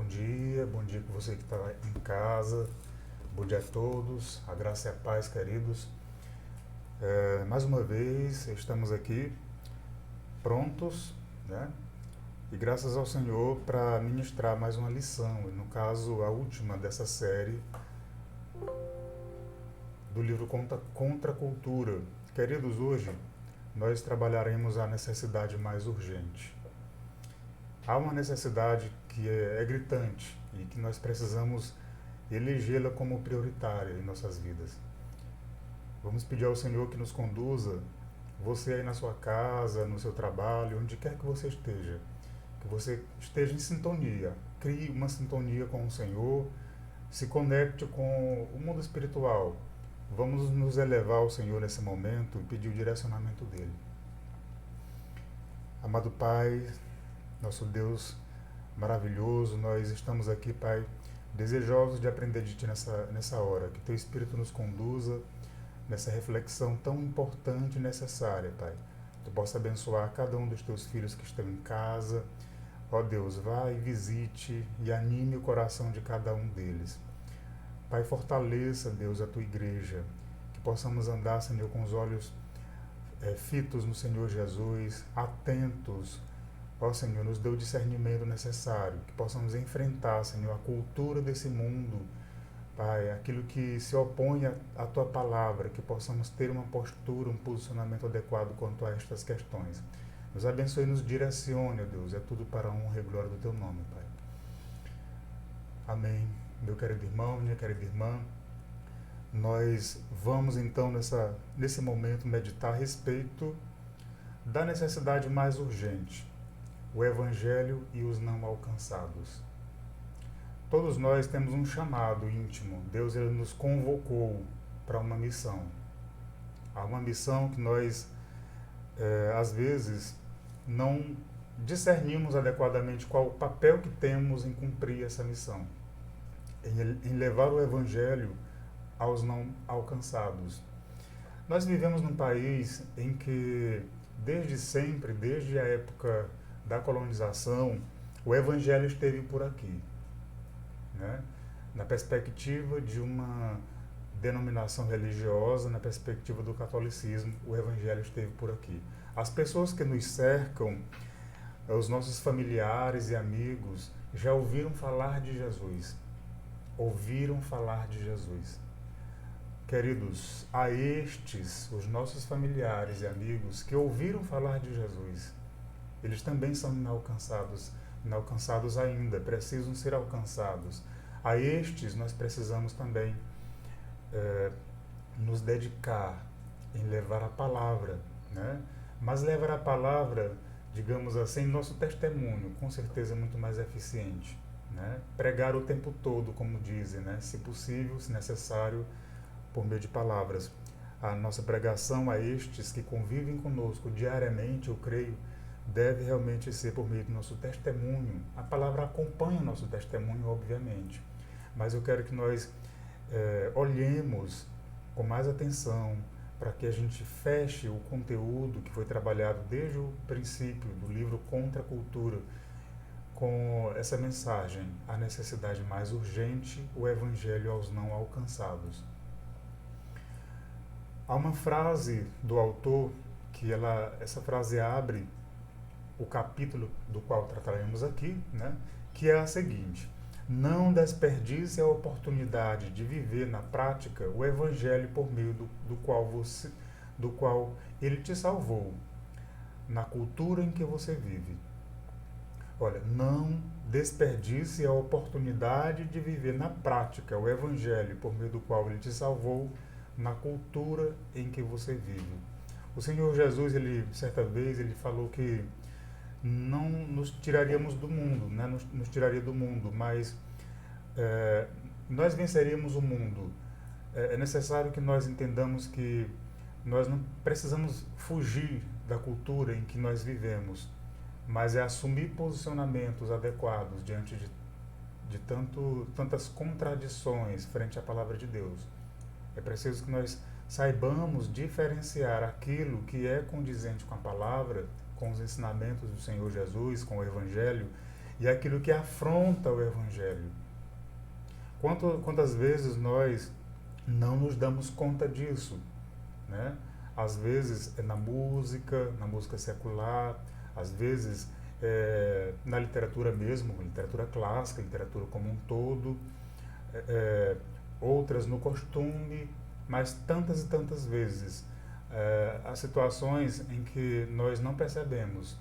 bom dia para você que está em casa, bom dia a todos, a graça e a paz, queridos. Mais uma vez estamos aqui prontos, né? E graças ao Senhor para ministrar mais uma lição, no caso a última dessa série do livro Contra a Cultura. Queridos, hoje nós trabalharemos a necessidade mais urgente. Há uma necessidade que é gritante e que nós precisamos elegê-la como prioritária em nossas vidas. Vamos pedir ao Senhor que nos conduza, você aí na sua casa, no seu trabalho, onde quer que você esteja em sintonia, crie uma sintonia com o Senhor, se conecte com o mundo espiritual. Vamos nos elevar ao Senhor nesse momento e pedir o direcionamento dEle. Amado Pai, nosso Deus maravilhoso, nós estamos aqui, Pai, desejosos de aprender de Ti nessa hora. Que Teu Espírito nos conduza nessa reflexão tão importante e necessária, Pai. Tu possa abençoar cada um dos Teus filhos que estão em casa. Ó Deus, vá e visite e anime o coração de cada um deles. Pai, fortaleça, Deus, a Tua igreja. Que possamos andar, Senhor, com os olhos fitos no Senhor Jesus, atentos. Ó Senhor, nos dê o discernimento necessário, que possamos enfrentar, Senhor, a cultura desse mundo, Pai, aquilo que se opõe à Tua palavra, que possamos ter uma postura, um posicionamento adequado quanto a estas questões. Nos abençoe e nos direcione, ó Deus, é tudo para a honra e glória do Teu nome, Pai. Amém. Meu querido irmão, minha querida irmã, nós vamos então nesse momento meditar a respeito da necessidade mais urgente, o Evangelho e os não alcançados. Todos nós temos um chamado íntimo. Deus ele nos convocou para uma missão. Há uma missão que nós, às vezes, não discernimos adequadamente qual o papel que temos em cumprir essa missão, em levar o Evangelho aos não alcançados. Nós vivemos num país em que, desde sempre, desde a época da colonização, o Evangelho esteve por aqui, né? Na perspectiva de uma denominação religiosa, na perspectiva do catolicismo, o Evangelho esteve por aqui. As pessoas que nos cercam, os nossos familiares e amigos, já ouviram falar de Jesus. Ouviram falar de Jesus. Queridos, a estes, os nossos familiares e amigos que ouviram falar de Jesus, eles também são inalcançados ainda, precisam ser alcançados. A estes nós precisamos também nos dedicar em levar a palavra, né? Mas levar a palavra, digamos assim, nosso testemunho, com certeza é muito mais eficiente, né? Pregar o tempo todo, como dizem, né? Se possível, se necessário, por meio de palavras. A nossa pregação a estes que convivem conosco diariamente, eu creio, deve realmente ser por meio do nosso testemunho. A palavra acompanha o nosso testemunho, obviamente, mas eu quero que nós olhemos com mais atenção para que a gente feche o conteúdo que foi trabalhado desde o princípio do livro Contra a Cultura, com essa mensagem, a necessidade mais urgente, o Evangelho aos não alcançados. Há uma frase do autor que essa frase abre o capítulo do qual trataremos aqui, né, que é a seguinte: não desperdice a oportunidade de viver na prática o Evangelho por meio do qual ele te salvou, na cultura em que você vive. Olha, não desperdice a oportunidade de viver na prática o Evangelho por meio do qual ele te salvou, na cultura em que você vive. O Senhor Jesus, certa vez, ele falou que não nos tiraríamos do mundo, né? nos tiraria do mundo, mas nós venceríamos o mundo. É necessário que nós entendamos que nós não precisamos fugir da cultura em que nós vivemos, mas é assumir posicionamentos adequados diante de tantas contradições frente à palavra de Deus. É preciso que nós saibamos diferenciar aquilo que é condizente com a palavra, com os ensinamentos do Senhor Jesus, com o Evangelho, e aquilo que afronta o Evangelho. Quantas vezes nós não nos damos conta disso, né? Às vezes é na música secular, às vezes na literatura mesmo, literatura clássica, literatura como um todo, outras no costume, mas tantas e tantas vezes há situações em que nós não percebemos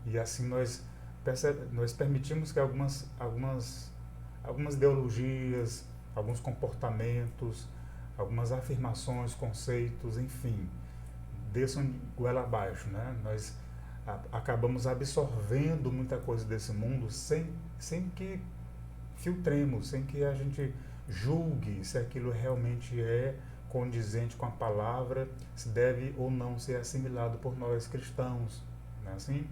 e assim nós permitimos que algumas ideologias, alguns comportamentos, algumas afirmações, conceitos, enfim, desçam goela abaixo, né? Nós acabamos absorvendo muita coisa desse mundo sem que filtremos, sem que a gente julgue se aquilo realmente é condizente com a palavra, se deve ou não ser assimilado por nós cristãos, não é assim?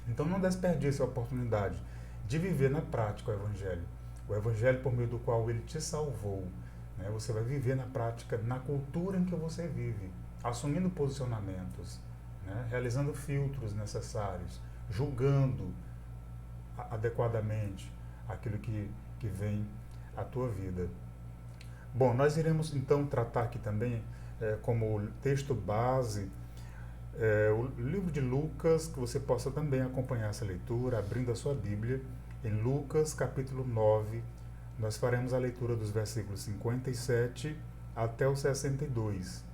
Então não desperdice a oportunidade de viver na prática o Evangelho por meio do qual ele te salvou, né? Você vai viver na prática, na cultura em que você vive, assumindo posicionamentos, né? Realizando filtros necessários, julgando adequadamente aquilo que vem à tua vida. Bom, nós iremos então tratar aqui também como texto base o livro de Lucas, que você possa também acompanhar essa leitura, abrindo a sua Bíblia, em Lucas capítulo 9, nós faremos a leitura dos versículos 57 até o 62.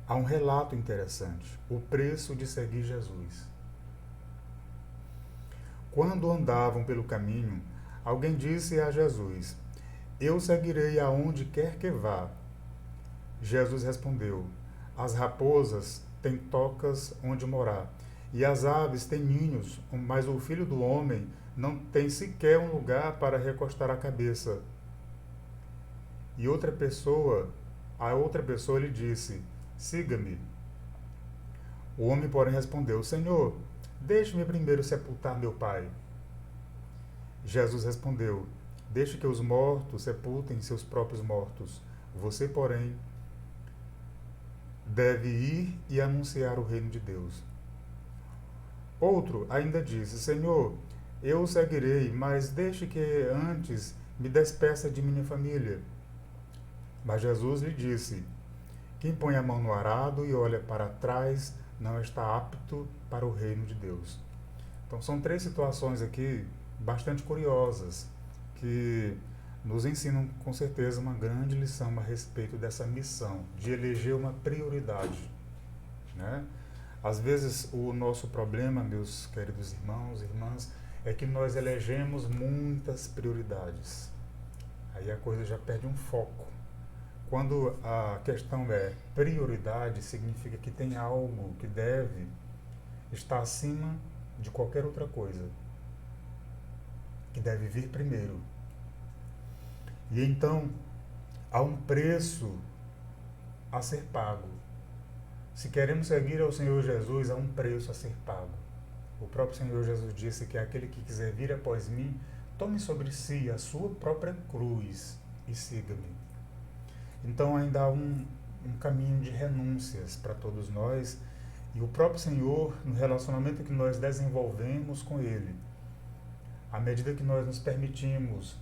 Há um relato interessante, o preço de seguir Jesus. Quando andavam pelo caminho, alguém disse a Jesus: Eu seguirei aonde quer que vá. Jesus respondeu: As raposas têm tocas onde morar, e as aves têm ninhos, mas o Filho do Homem não tem sequer um lugar para recostar a cabeça. E a outra pessoa lhe disse: Siga-me. O homem, porém, respondeu: Senhor, deixe-me primeiro sepultar meu pai. Jesus respondeu: Deixe que os mortos sepultem seus próprios mortos. Você, porém, deve ir e anunciar o reino de Deus. Outro ainda disse: Senhor, eu o seguirei, mas deixe que antes me despeça de minha família. Mas Jesus lhe disse: Quem põe a mão no arado e olha para trás não está apto para o reino de Deus. Então são três situações aqui bastante curiosas que nos ensinam com certeza uma grande lição a respeito dessa missão de eleger uma prioridade, né? Às vezes o nosso problema, meus queridos irmãos e irmãs, é que nós elegemos muitas prioridades. Aí a coisa já perde um foco. Quando a questão é prioridade, significa que tem algo que deve estar acima de qualquer outra coisa, que deve vir primeiro. E então há um preço a ser pago. Se queremos seguir ao Senhor Jesus, há um preço a ser pago. O próprio Senhor Jesus disse que aquele que quiser vir após mim, tome sobre si a sua própria cruz e siga-me. Então ainda há um caminho de renúncias para todos nós, e o próprio Senhor, no relacionamento que nós desenvolvemos com Ele, à medida que nós nos permitimos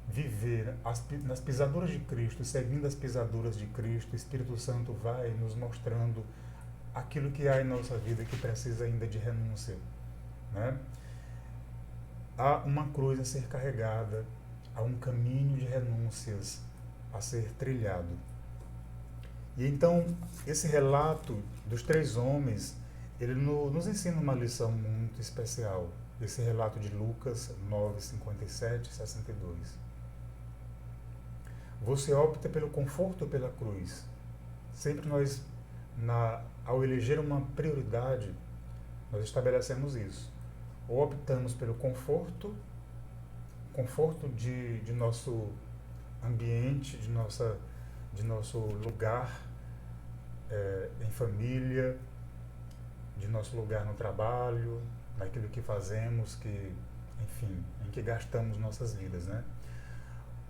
viver nas pisaduras de Cristo, seguindo as pisaduras de Cristo, o Espírito Santo vai nos mostrando aquilo que há em nossa vida que precisa ainda de renúncia, né? Há uma cruz a ser carregada, há um caminho de renúncias a ser trilhado. E então, esse relato dos três homens, ele nos ensina uma lição muito especial. Esse relato de Lucas 9, 57 e 62. Você opta pelo conforto ou pela cruz? Sempre nós, ao eleger uma prioridade, nós estabelecemos isso. Ou optamos pelo conforto de nosso ambiente, de nosso lugar em família, de nosso lugar no trabalho, naquilo que fazemos, enfim, em que gastamos nossas vidas, né?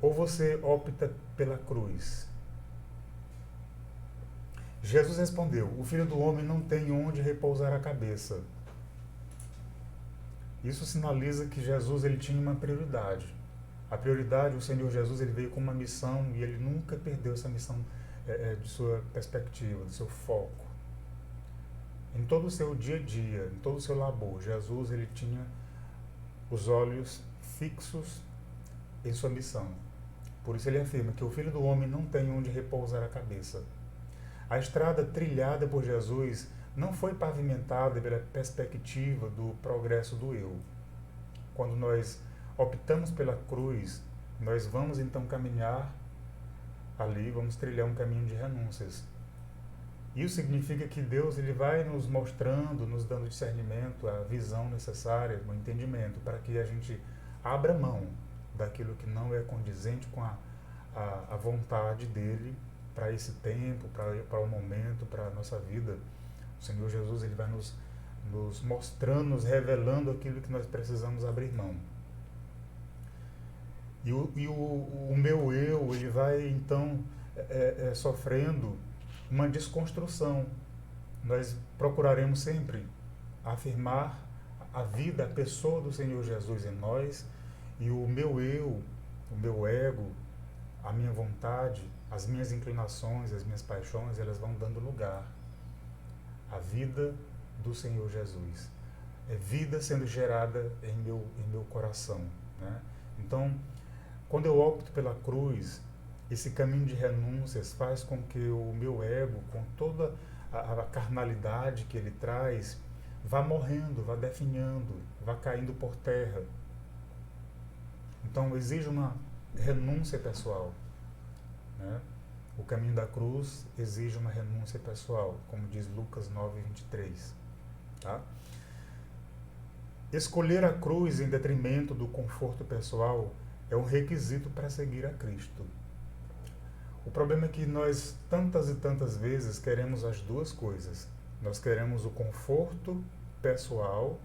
Ou você opta pela cruz? Jesus respondeu: O Filho do Homem não tem onde repousar a cabeça. Isso sinaliza que Jesus ele tinha uma prioridade. A prioridade, o Senhor Jesus ele veio com uma missão e ele nunca perdeu essa missão de sua perspectiva, do seu foco. Em todo o seu dia a dia, em todo o seu labor, Jesus ele tinha os olhos fixos em sua missão. Por isso ele afirma que o Filho do Homem não tem onde repousar a cabeça. A estrada trilhada por Jesus não foi pavimentada pela perspectiva do progresso do eu. Quando nós optamos pela cruz, nós vamos então caminhar ali, vamos trilhar um caminho de renúncias. Isso significa que Deus ele vai nos mostrando, nos dando discernimento, a visão necessária, o entendimento, para que a gente abra mão daquilo que não é condizente com a vontade dele para esse tempo, para o momento, para a nossa vida. O Senhor Jesus ele vai nos mostrando, nos revelando aquilo que nós precisamos abrir mão. E o meu eu ele vai então sofrendo uma desconstrução. Nós procuraremos sempre afirmar a vida, a pessoa do Senhor Jesus em nós, e o meu eu, o meu ego, a minha vontade, as minhas inclinações, as minhas paixões, elas vão dando lugar à vida do Senhor Jesus. É vida sendo gerada em meu coração, né? Então, quando eu opto pela cruz, esse caminho de renúncias faz com que o meu ego, com toda a carnalidade que ele traz, vá morrendo, vá definhando, vá caindo por terra. Então, exige uma renúncia pessoal, né? O caminho da cruz exige uma renúncia pessoal, como diz Lucas 9:23. Tá? Escolher a cruz em detrimento do conforto pessoal é um requisito para seguir a Cristo. O problema é que nós, tantas e tantas vezes, queremos as duas coisas. Nós queremos o conforto pessoal,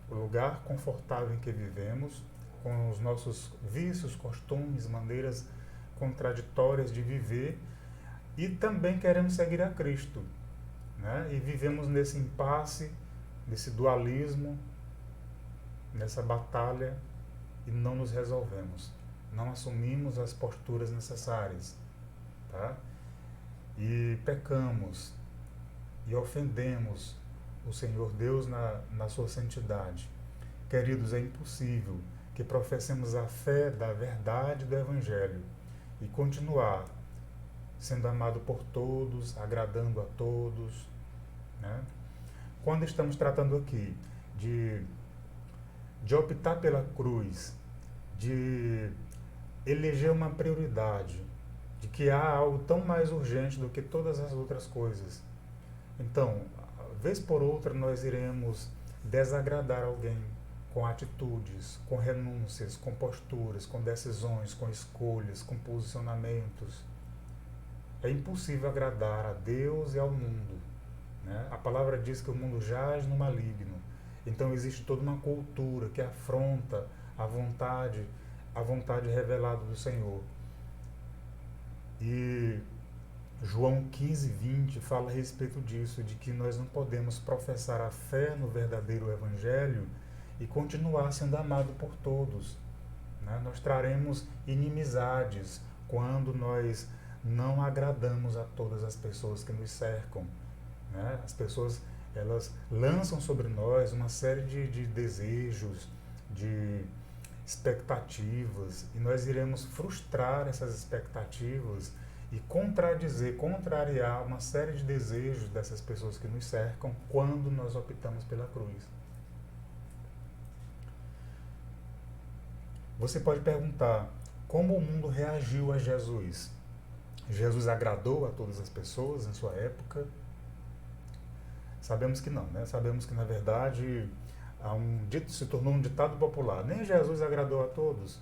o lugar confortável em que vivemos, com os nossos vícios, costumes, maneiras contraditórias de viver, e também queremos seguir a Cristo, né? E vivemos nesse impasse, nesse dualismo, nessa batalha, e não nos resolvemos. Não assumimos as posturas necessárias, tá? E pecamos e ofendemos o Senhor Deus na sua santidade. Queridos, é impossível que professemos a fé da verdade do Evangelho e continuar sendo amado por todos, agradando a todos, né? Quando estamos tratando aqui de optar pela cruz, de eleger uma prioridade, de que há algo tão mais urgente do que todas as outras coisas. Então, vez por outra, nós iremos desagradar alguém com atitudes, com renúncias, com posturas, com decisões, com escolhas, com posicionamentos. É impossível agradar a Deus e ao mundo, né? A palavra diz que o mundo jaz no maligno. Então existe toda uma cultura que afronta a vontade revelada do Senhor. E João 15:20 fala a respeito disso, de que nós não podemos professar a fé no verdadeiro Evangelho e continuar sendo amado por todos, né? Nós traremos inimizades quando nós não agradamos a todas as pessoas que nos cercam, né? As pessoas elas lançam sobre nós uma série de desejos, de expectativas, e nós iremos frustrar essas expectativas e contrariar uma série de desejos dessas pessoas que nos cercam quando nós optamos pela cruz. Você pode perguntar, como o mundo reagiu a Jesus? Jesus agradou a todas as pessoas em sua época? Sabemos que não, né? Sabemos que, na verdade, se tornou um ditado popular. Nem Jesus agradou a todos,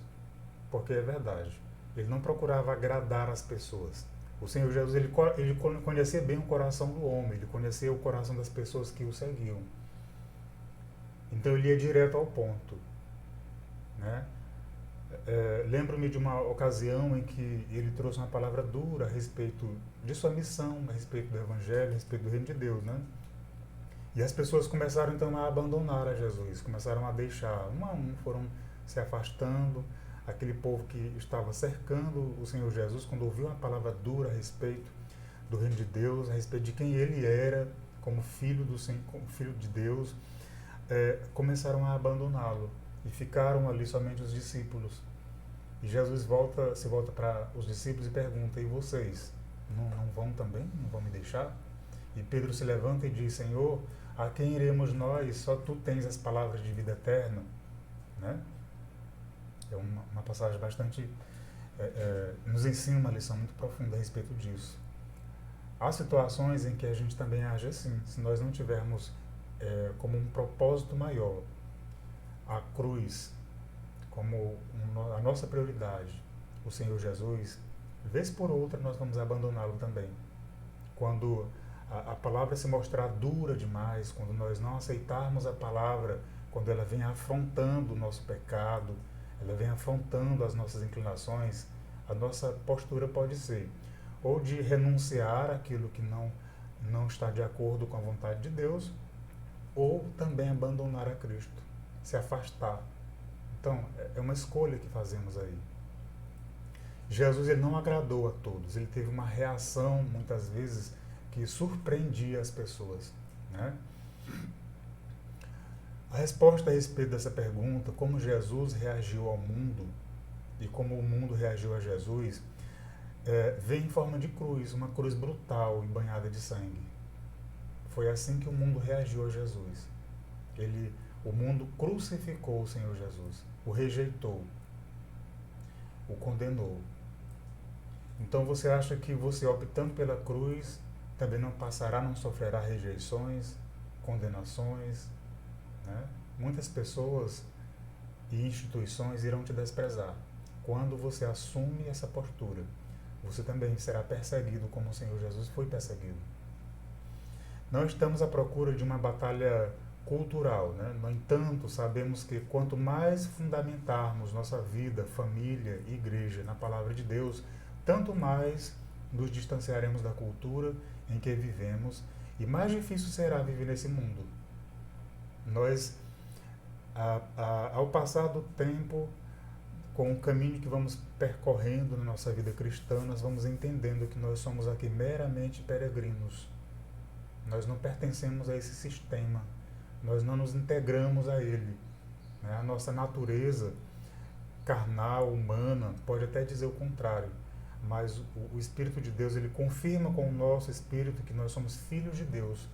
porque é verdade. Ele não procurava agradar as pessoas. O Senhor Jesus, ele conhecia bem o coração do homem, ele conhecia o coração das pessoas que o seguiam. Então ele ia direto ao ponto, né? Lembro-me de uma ocasião em que ele trouxe uma palavra dura a respeito de sua missão, a respeito do Evangelho, a respeito do Reino de Deus, né? E as pessoas começaram então a abandonar a Jesus, começaram a deixar, um a um foram se afastando. Aquele povo que estava cercando o Senhor Jesus, quando ouviu uma palavra dura a respeito do reino de Deus, a respeito de quem ele era como filho do Senhor, como filho de Deus, começaram a abandoná-lo e ficaram ali somente os discípulos. E Jesus se volta para os discípulos e pergunta: e vocês não vão também? Não vão me deixar? E Pedro se levanta e diz: Senhor, a quem iremos nós? Só tu tens as palavras de vida eterna. Né? É uma passagem bastante... nos ensina uma lição muito profunda a respeito disso. Há situações em que a gente também age assim. Se nós não tivermos como um propósito maior a cruz como a nossa prioridade, o Senhor Jesus, vez por outra nós vamos abandoná-lo também. Quando a palavra se mostrar dura demais, quando nós não aceitarmos a palavra, quando ela vem afrontando o nosso pecado, ela vem afrontando as nossas inclinações, a nossa postura pode ser ou de renunciar àquilo que não está de acordo com a vontade de Deus, ou também abandonar a Cristo, se afastar. Então, é uma escolha que fazemos aí. Jesus ele não agradou a todos, ele teve uma reação, muitas vezes, que surpreendia as pessoas. Né? A resposta a respeito dessa pergunta, como Jesus reagiu ao mundo e como o mundo reagiu a Jesus, vem em forma de cruz, uma cruz brutal e banhada de sangue. Foi assim que o mundo reagiu a Jesus. O mundo crucificou o Senhor Jesus, o rejeitou, o condenou. Então você acha que você optando pela cruz também não passará, não sofrerá rejeições, condenações, né? Muitas pessoas e instituições irão te desprezar. Quando você assume essa postura, você também será perseguido como o Senhor Jesus foi perseguido. Não estamos à procura de uma batalha cultural, né? No entanto, sabemos que quanto mais fundamentarmos nossa vida, família e igreja na palavra de Deus, tanto mais nos distanciaremos da cultura em que vivemos e mais difícil será viver nesse mundo. Nós, ao passar do tempo, com o caminho que vamos percorrendo na nossa vida cristã, nós vamos entendendo que nós somos aqui meramente peregrinos. Nós não pertencemos a esse sistema. Nós não nos integramos a ele. Né? A nossa natureza carnal, humana, pode até dizer o contrário. Mas o Espírito de Deus, ele confirma com o nosso espírito que nós somos filhos de Deus.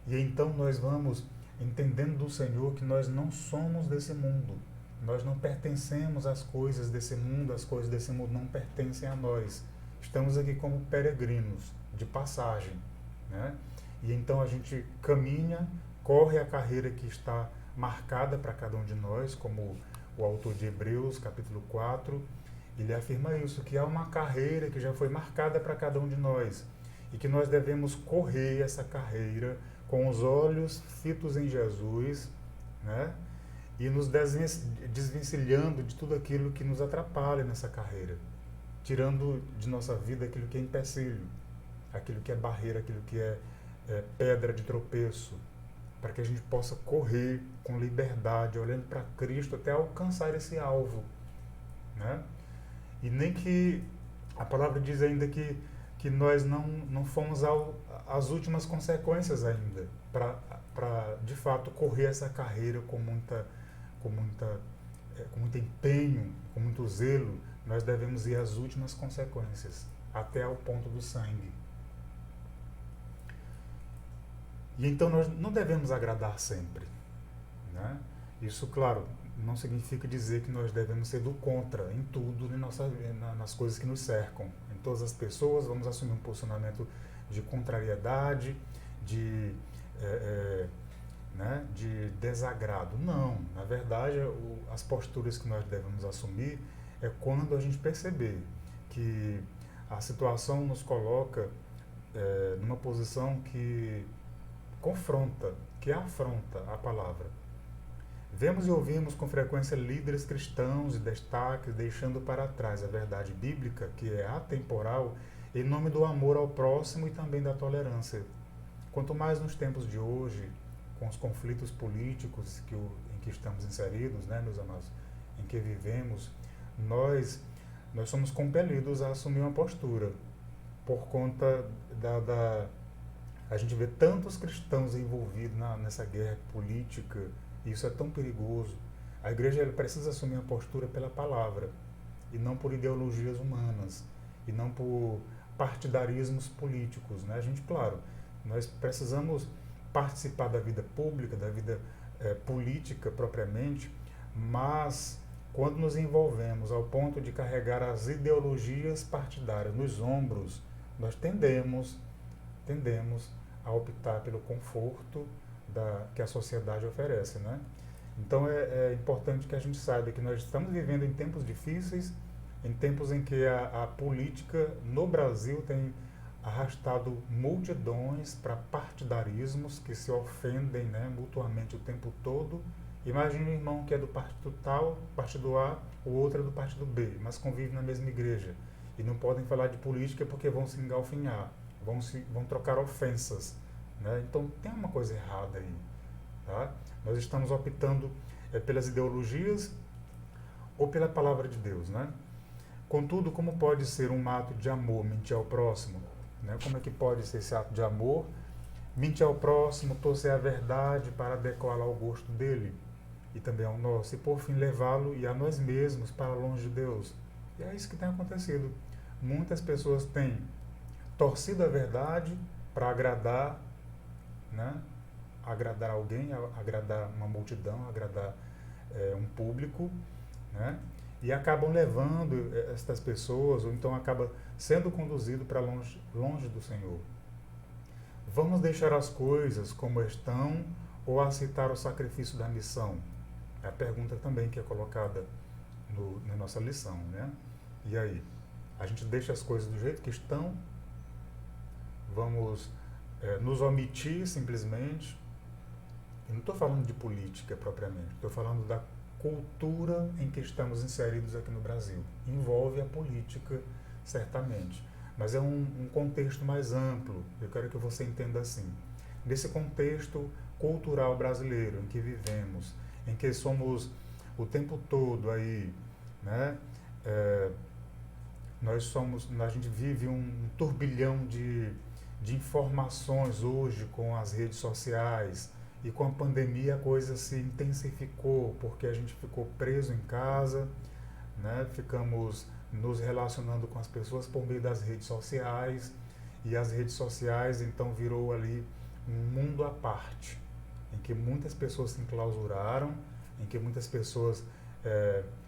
E então nós vamos entendendo do Senhor que nós não somos desse mundo. Nós não pertencemos às coisas desse mundo, as coisas desse mundo não pertencem a nós. Estamos aqui como peregrinos, de passagem. Né? E então a gente caminha, corre a carreira que está marcada para cada um de nós, como o autor de Hebreus, capítulo 4, ele afirma isso, que há uma carreira que já foi marcada para cada um de nós e que nós devemos correr essa carreira com os olhos fitos em Jesus, né? E nos desvencilhando de tudo aquilo que nos atrapalha nessa carreira, tirando de nossa vida aquilo que é empecilho, aquilo que é barreira, aquilo que é pedra de tropeço, para que a gente possa correr com liberdade, olhando para Cristo até alcançar esse alvo. Né? E nem que a palavra diz ainda que nós não fomos às últimas consequências ainda, para de fato correr essa carreira com muito empenho, com muito zelo. Nós devemos ir às últimas consequências, até ao ponto do sangue. E então nós não devemos agradar sempre. Né? Isso, claro, não significa dizer que nós devemos ser do contra em tudo, nas coisas que nos cercam. Em todas as pessoas vamos assumir um posicionamento de contrariedade, de desagrado. Não, na verdade, as posturas que nós devemos assumir é quando a gente perceber que a situação nos coloca numa posição que confronta, que afronta a palavra. Vemos e ouvimos com frequência líderes cristãos e destaques deixando para trás a verdade bíblica, que é atemporal, em nome do amor ao próximo e também da tolerância. Quanto mais nos tempos de hoje, com os conflitos políticos em que estamos inseridos, né, meus amados, em que vivemos, nós somos compelidos a assumir uma postura por conta a gente vê tantos cristãos envolvidos nessa guerra política, e isso é tão perigoso. A igreja ela precisa assumir uma postura pela palavra, e não por ideologias humanas, e não por partidarismos políticos, né? A gente, claro, nós precisamos participar da vida pública, da vida política propriamente, mas quando nos envolvemos ao ponto de carregar as ideologias partidárias nos ombros, nós tendemos a optar pelo conforto que a sociedade oferece, né? Então é importante que a gente saiba que nós estamos vivendo em tempos difíceis, em tempos em que a política no Brasil tem arrastado multidões para partidarismos que se ofendem, né, mutuamente o tempo todo. Imagine um irmão que é do partido tal, partido A, o outro é do partido B, mas convivem na mesma igreja e não podem falar de política porque vão se engalfinhar, vão trocar ofensas, né? Então tem uma coisa errada aí, tá? Nós estamos optando pelas ideologias ou pela palavra de Deus, né? Contudo, como pode ser um ato de amor mentir ao próximo? Né? Como é que pode ser esse ato de amor? Mentir ao próximo, torcer a verdade para adequá-la ao gosto dele e também ao nosso, e por fim levá-lo e a nós mesmos para longe de Deus. E é isso que tem acontecido. Muitas pessoas têm torcido a verdade para agradar, né? Agradar alguém, agradar uma multidão, agradar um público, né? E acabam levando estas pessoas, ou então acaba sendo conduzido para longe do Senhor. Vamos deixar as coisas como estão ou aceitar o sacrifício da missão? É a pergunta também que é colocada na nossa lição, né? E aí? A gente deixa as coisas do jeito que estão? Vamos nos omitir simplesmente? Eu não estou falando de política propriamente, estou falando da cultura em que estamos inseridos aqui no Brasil. Envolve a política, certamente, mas é um contexto mais amplo. Eu quero que você entenda assim. Nesse contexto cultural brasileiro em que vivemos, em que somos o tempo todo aí, né? A gente vive um turbilhão de informações hoje com as redes sociais. E com a pandemia a coisa se intensificou, porque a gente ficou preso em casa, né? Ficamos nos relacionando com as pessoas por meio das redes sociais, e as redes sociais então virou ali um mundo à parte, em que muitas pessoas se enclausuraram, em que muitas pessoas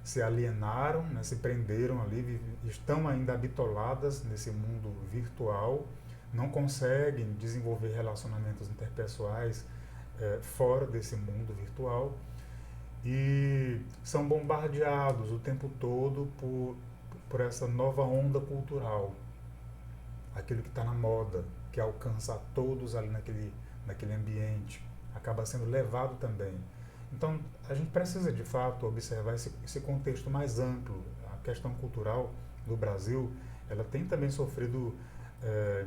se alienaram, né? Se prenderam ali, estão ainda habitoladas nesse mundo virtual, não conseguem desenvolver relacionamentos interpessoais fora desse mundo virtual, e são bombardeados o tempo todo por essa nova onda cultural, aquilo que está na moda, que alcança a todos ali naquele ambiente, acaba sendo levado também. Então, a gente precisa, de fato, observar esse contexto mais amplo. A questão cultural do Brasil, ela tem também sofrido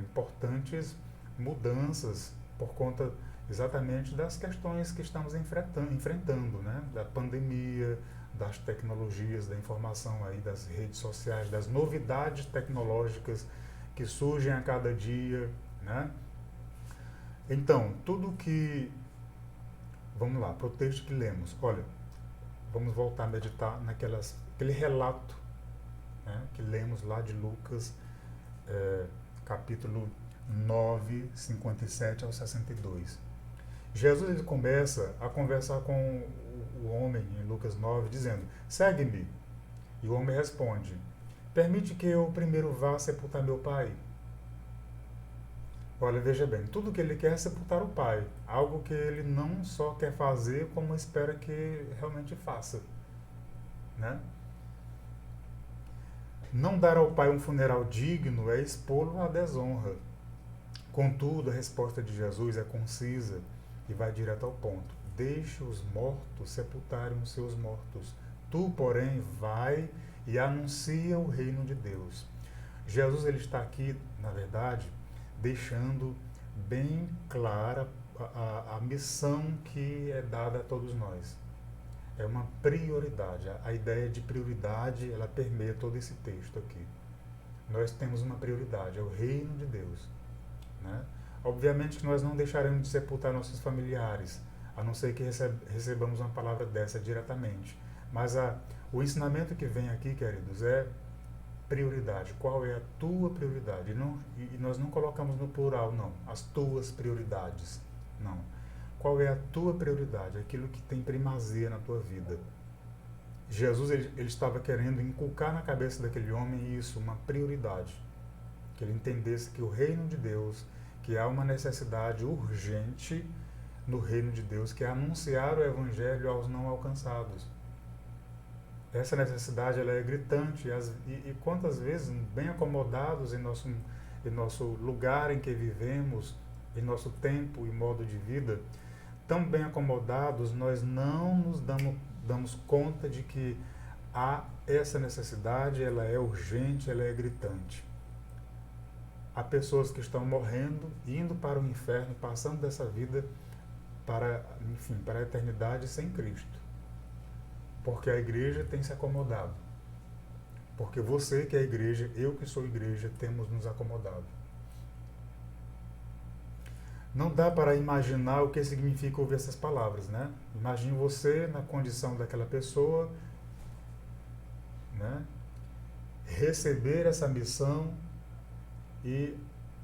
importantes mudanças por conta exatamente das questões que estamos enfrentando, né? Da pandemia, das tecnologias, da informação aí, das redes sociais, das novidades tecnológicas que surgem a cada dia, né? Então, tudo que... Vamos lá, para o texto que lemos. Olha, vamos voltar a meditar aquele relato, né, que lemos lá de Lucas, capítulo 9, 57 ao 62. Jesus ele começa a conversar com o homem em Lucas 9, dizendo: segue-me. E o homem responde: permite que eu primeiro vá sepultar meu pai. Olha, veja bem, tudo que ele quer é sepultar o pai, algo que ele não só quer fazer, como espera que realmente faça, né? Não dar ao pai um funeral digno é expô-lo à desonra. Contudo, a resposta de Jesus é concisa e vai direto ao ponto: deixe os mortos sepultarem os seus mortos. Tu, porém, vai e anuncia o reino de Deus. Jesus ele está aqui, na verdade, deixando bem clara a missão que é dada a todos nós. É uma prioridade. A ideia de prioridade, ela permeia todo esse texto aqui. Nós temos uma prioridade, é o reino de Deus. Né? Obviamente que nós não deixaremos de sepultar nossos familiares, a não ser que recebamos uma palavra dessa diretamente. Mas o ensinamento que vem aqui, queridos, é prioridade. Qual é a tua prioridade? E nós não colocamos no plural, não. As tuas prioridades. Não. Qual é a tua prioridade? Aquilo que tem primazia na tua vida. Jesus ele estava querendo inculcar na cabeça daquele homem isso, uma prioridade. Que ele entendesse que o reino de Deus, que há uma necessidade urgente no reino de Deus, que é anunciar o evangelho aos não alcançados. Essa necessidade ela é gritante e quantas vezes, bem acomodados em nosso lugar em que vivemos, em nosso tempo e modo de vida, tão bem acomodados, nós não nos damos conta de que há essa necessidade, ela é urgente, ela é gritante. Há pessoas que estão morrendo, indo para o inferno, passando dessa vida para a eternidade sem Cristo. Porque a igreja tem se acomodado. Porque você que é igreja, eu que sou igreja, temos nos acomodado. Não dá para imaginar o que significa ouvir essas palavras, né? Imagine você na condição daquela pessoa, né? Receber essa missão e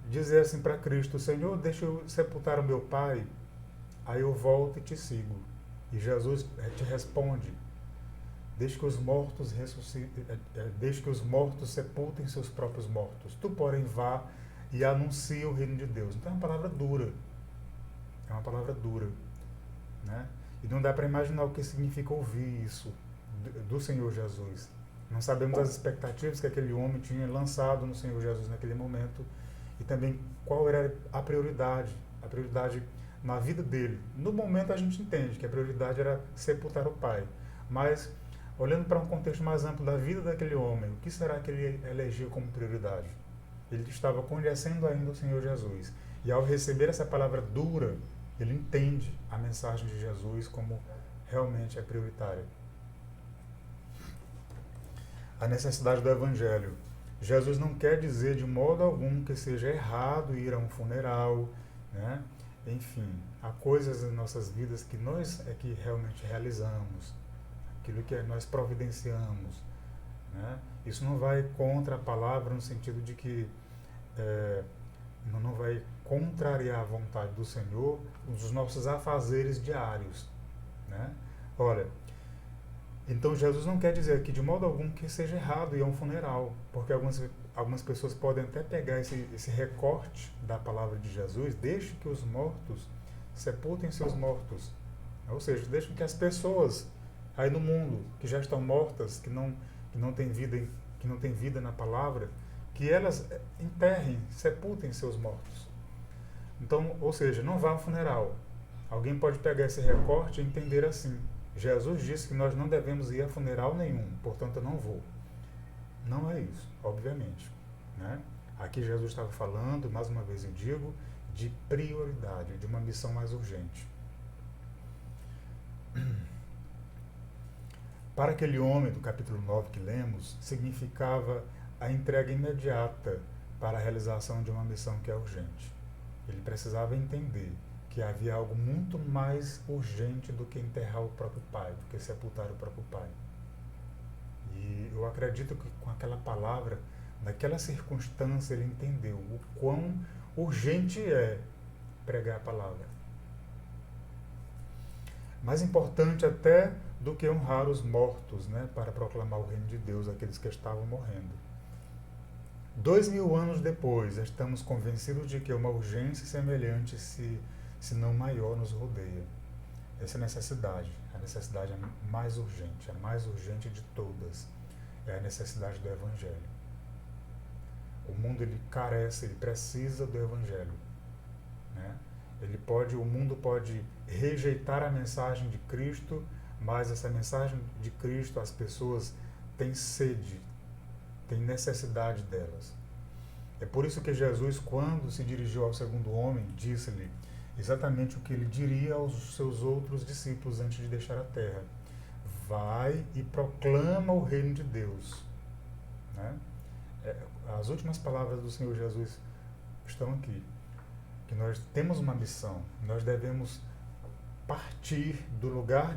dizer assim para Cristo: Senhor, deixa eu sepultar o meu pai, aí eu volto e te sigo. E Jesus te responde: deixe que os mortos deixe que os mortos sepultem seus próprios mortos. Tu, porém, vá e anuncia o reino de Deus. Então é uma palavra dura. É uma palavra dura. Né? E não dá para imaginar o que significa ouvir isso do Senhor Jesus. Não sabemos as expectativas que aquele homem tinha lançado no Senhor Jesus naquele momento e também qual era a prioridade na vida dele. No momento a gente entende que a prioridade era sepultar o pai, mas olhando para um contexto mais amplo da vida daquele homem, o que será que ele elegeu como prioridade? Ele estava conhecendo ainda o Senhor Jesus. E ao receber essa palavra dura, ele entende a mensagem de Jesus como realmente é prioritária. A necessidade do Evangelho. Jesus não quer dizer de modo algum que seja errado ir a um funeral, né? Enfim, há coisas em nossas vidas que nós é que realmente realizamos, aquilo que nós providenciamos. Né? Isso não vai contra a palavra no sentido de que não vai contrariar a vontade do Senhor nos nossos afazeres diários. Né? Olha, então Jesus não quer dizer aqui de modo algum que seja errado ir a um funeral, porque algumas pessoas podem até pegar esse recorte da palavra de Jesus: deixe que os mortos sepultem seus mortos. Ou seja, deixe que as pessoas aí no mundo que já estão mortas, que não têm vida na palavra, que elas enterrem, sepultem seus mortos. Então, ou seja, não vá ao funeral. Alguém pode pegar esse recorte e entender assim: Jesus disse que nós não devemos ir a funeral nenhum, portanto eu não vou. Não é isso, obviamente. Né? Aqui Jesus estava falando, mais uma vez eu digo, de prioridade, de uma missão mais urgente. Para aquele homem do capítulo 9 que lemos, significava a entrega imediata para a realização de uma missão que é urgente. Ele precisava entender que havia algo muito mais urgente do que enterrar o próprio pai, do que sepultar o próprio pai. E eu acredito que com aquela palavra, naquela circunstância, ele entendeu o quão urgente é pregar a palavra. Mais importante até do que honrar os mortos, né, para proclamar o reino de Deus àqueles que estavam morrendo. 2000 anos depois, estamos convencidos de que uma urgência semelhante, se não maior, nos rodeia. Essa necessidade, a necessidade mais urgente, a mais urgente de todas, é a necessidade do Evangelho. O mundo ele carece, ele precisa do Evangelho. Né? O mundo pode rejeitar a mensagem de Cristo, mas essa mensagem de Cristo, as pessoas têm sede, têm necessidade delas. É por isso que Jesus, quando se dirigiu ao segundo homem, disse-lhe: exatamente o que ele diria aos seus outros discípulos antes de deixar a terra. Vai e proclama o reino de Deus. Né? As últimas palavras do Senhor Jesus estão aqui. Que nós temos uma missão. Nós devemos partir do lugar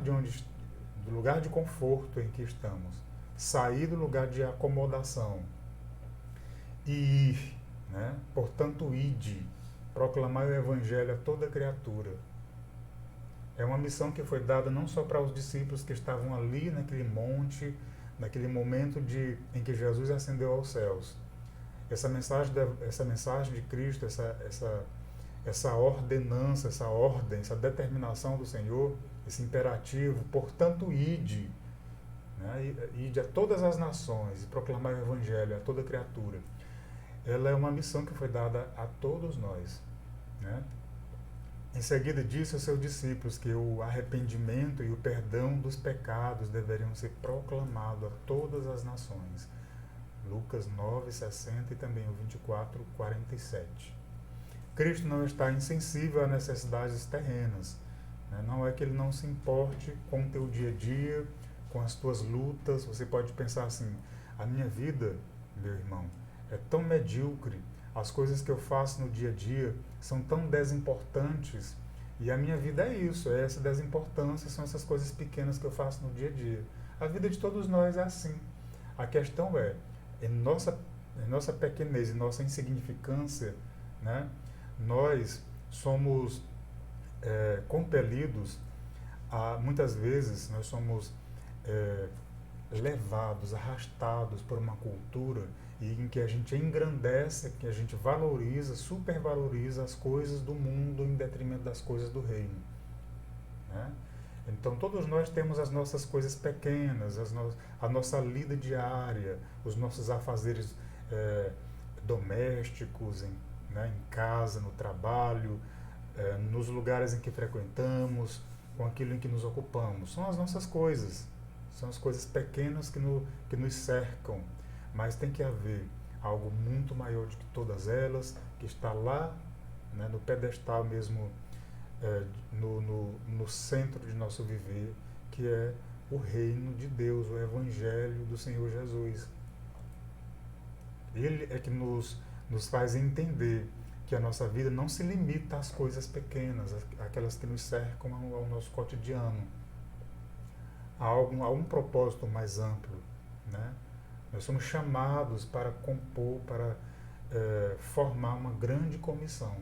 de conforto em que estamos. Sair do lugar de acomodação. E ir. Né? Portanto, ide. Proclamar o Evangelho a toda criatura. É uma missão que foi dada não só para os discípulos que estavam ali naquele monte, naquele momento em que Jesus ascendeu aos céus. Essa mensagem de Cristo, essa ordenança, essa ordem, essa determinação do Senhor, esse imperativo, portanto, ide. Né? Ide a todas as nações e proclamar o Evangelho a toda criatura. Ela é uma missão que foi dada a todos nós. Né? Em seguida disse aos seus discípulos que o arrependimento e o perdão dos pecados deveriam ser proclamados a todas as nações. Lucas 9:60 e também o 24:47. Cristo não está insensível a necessidades terrenas. Né? Não é que ele não se importe com o teu dia a dia, com as tuas lutas. Você pode pensar assim, a minha vida, meu irmão, é tão medíocre, as coisas que eu faço no dia a dia são tão desimportantes, e a minha vida é isso, é essa desimportância, são essas coisas pequenas que eu faço no dia a dia. A vida de todos nós é assim. A questão é, em nossa pequenez, em nossa insignificância, né, nós somos compelidos muitas vezes, nós somos levados, arrastados por uma cultura em que a gente engrandece, que a gente valoriza, supervaloriza as coisas do mundo em detrimento das coisas do reino. Né? Então, todos nós temos as nossas coisas pequenas, a nossa lida diária, os nossos afazeres domésticos, em casa, no trabalho, nos lugares em que frequentamos, com aquilo em que nos ocupamos. São as nossas coisas, são as coisas pequenas que nos cercam. Mas tem que haver algo muito maior do que todas elas, que está lá, né, no pedestal mesmo, no centro de nosso viver, que é o reino de Deus, o Evangelho do Senhor Jesus. Ele é que nos faz entender que a nossa vida não se limita às coisas pequenas, aquelas que nos cercam ao nosso cotidiano. Há um propósito mais amplo, né? Nós somos chamados para compor, para formar uma grande comissão.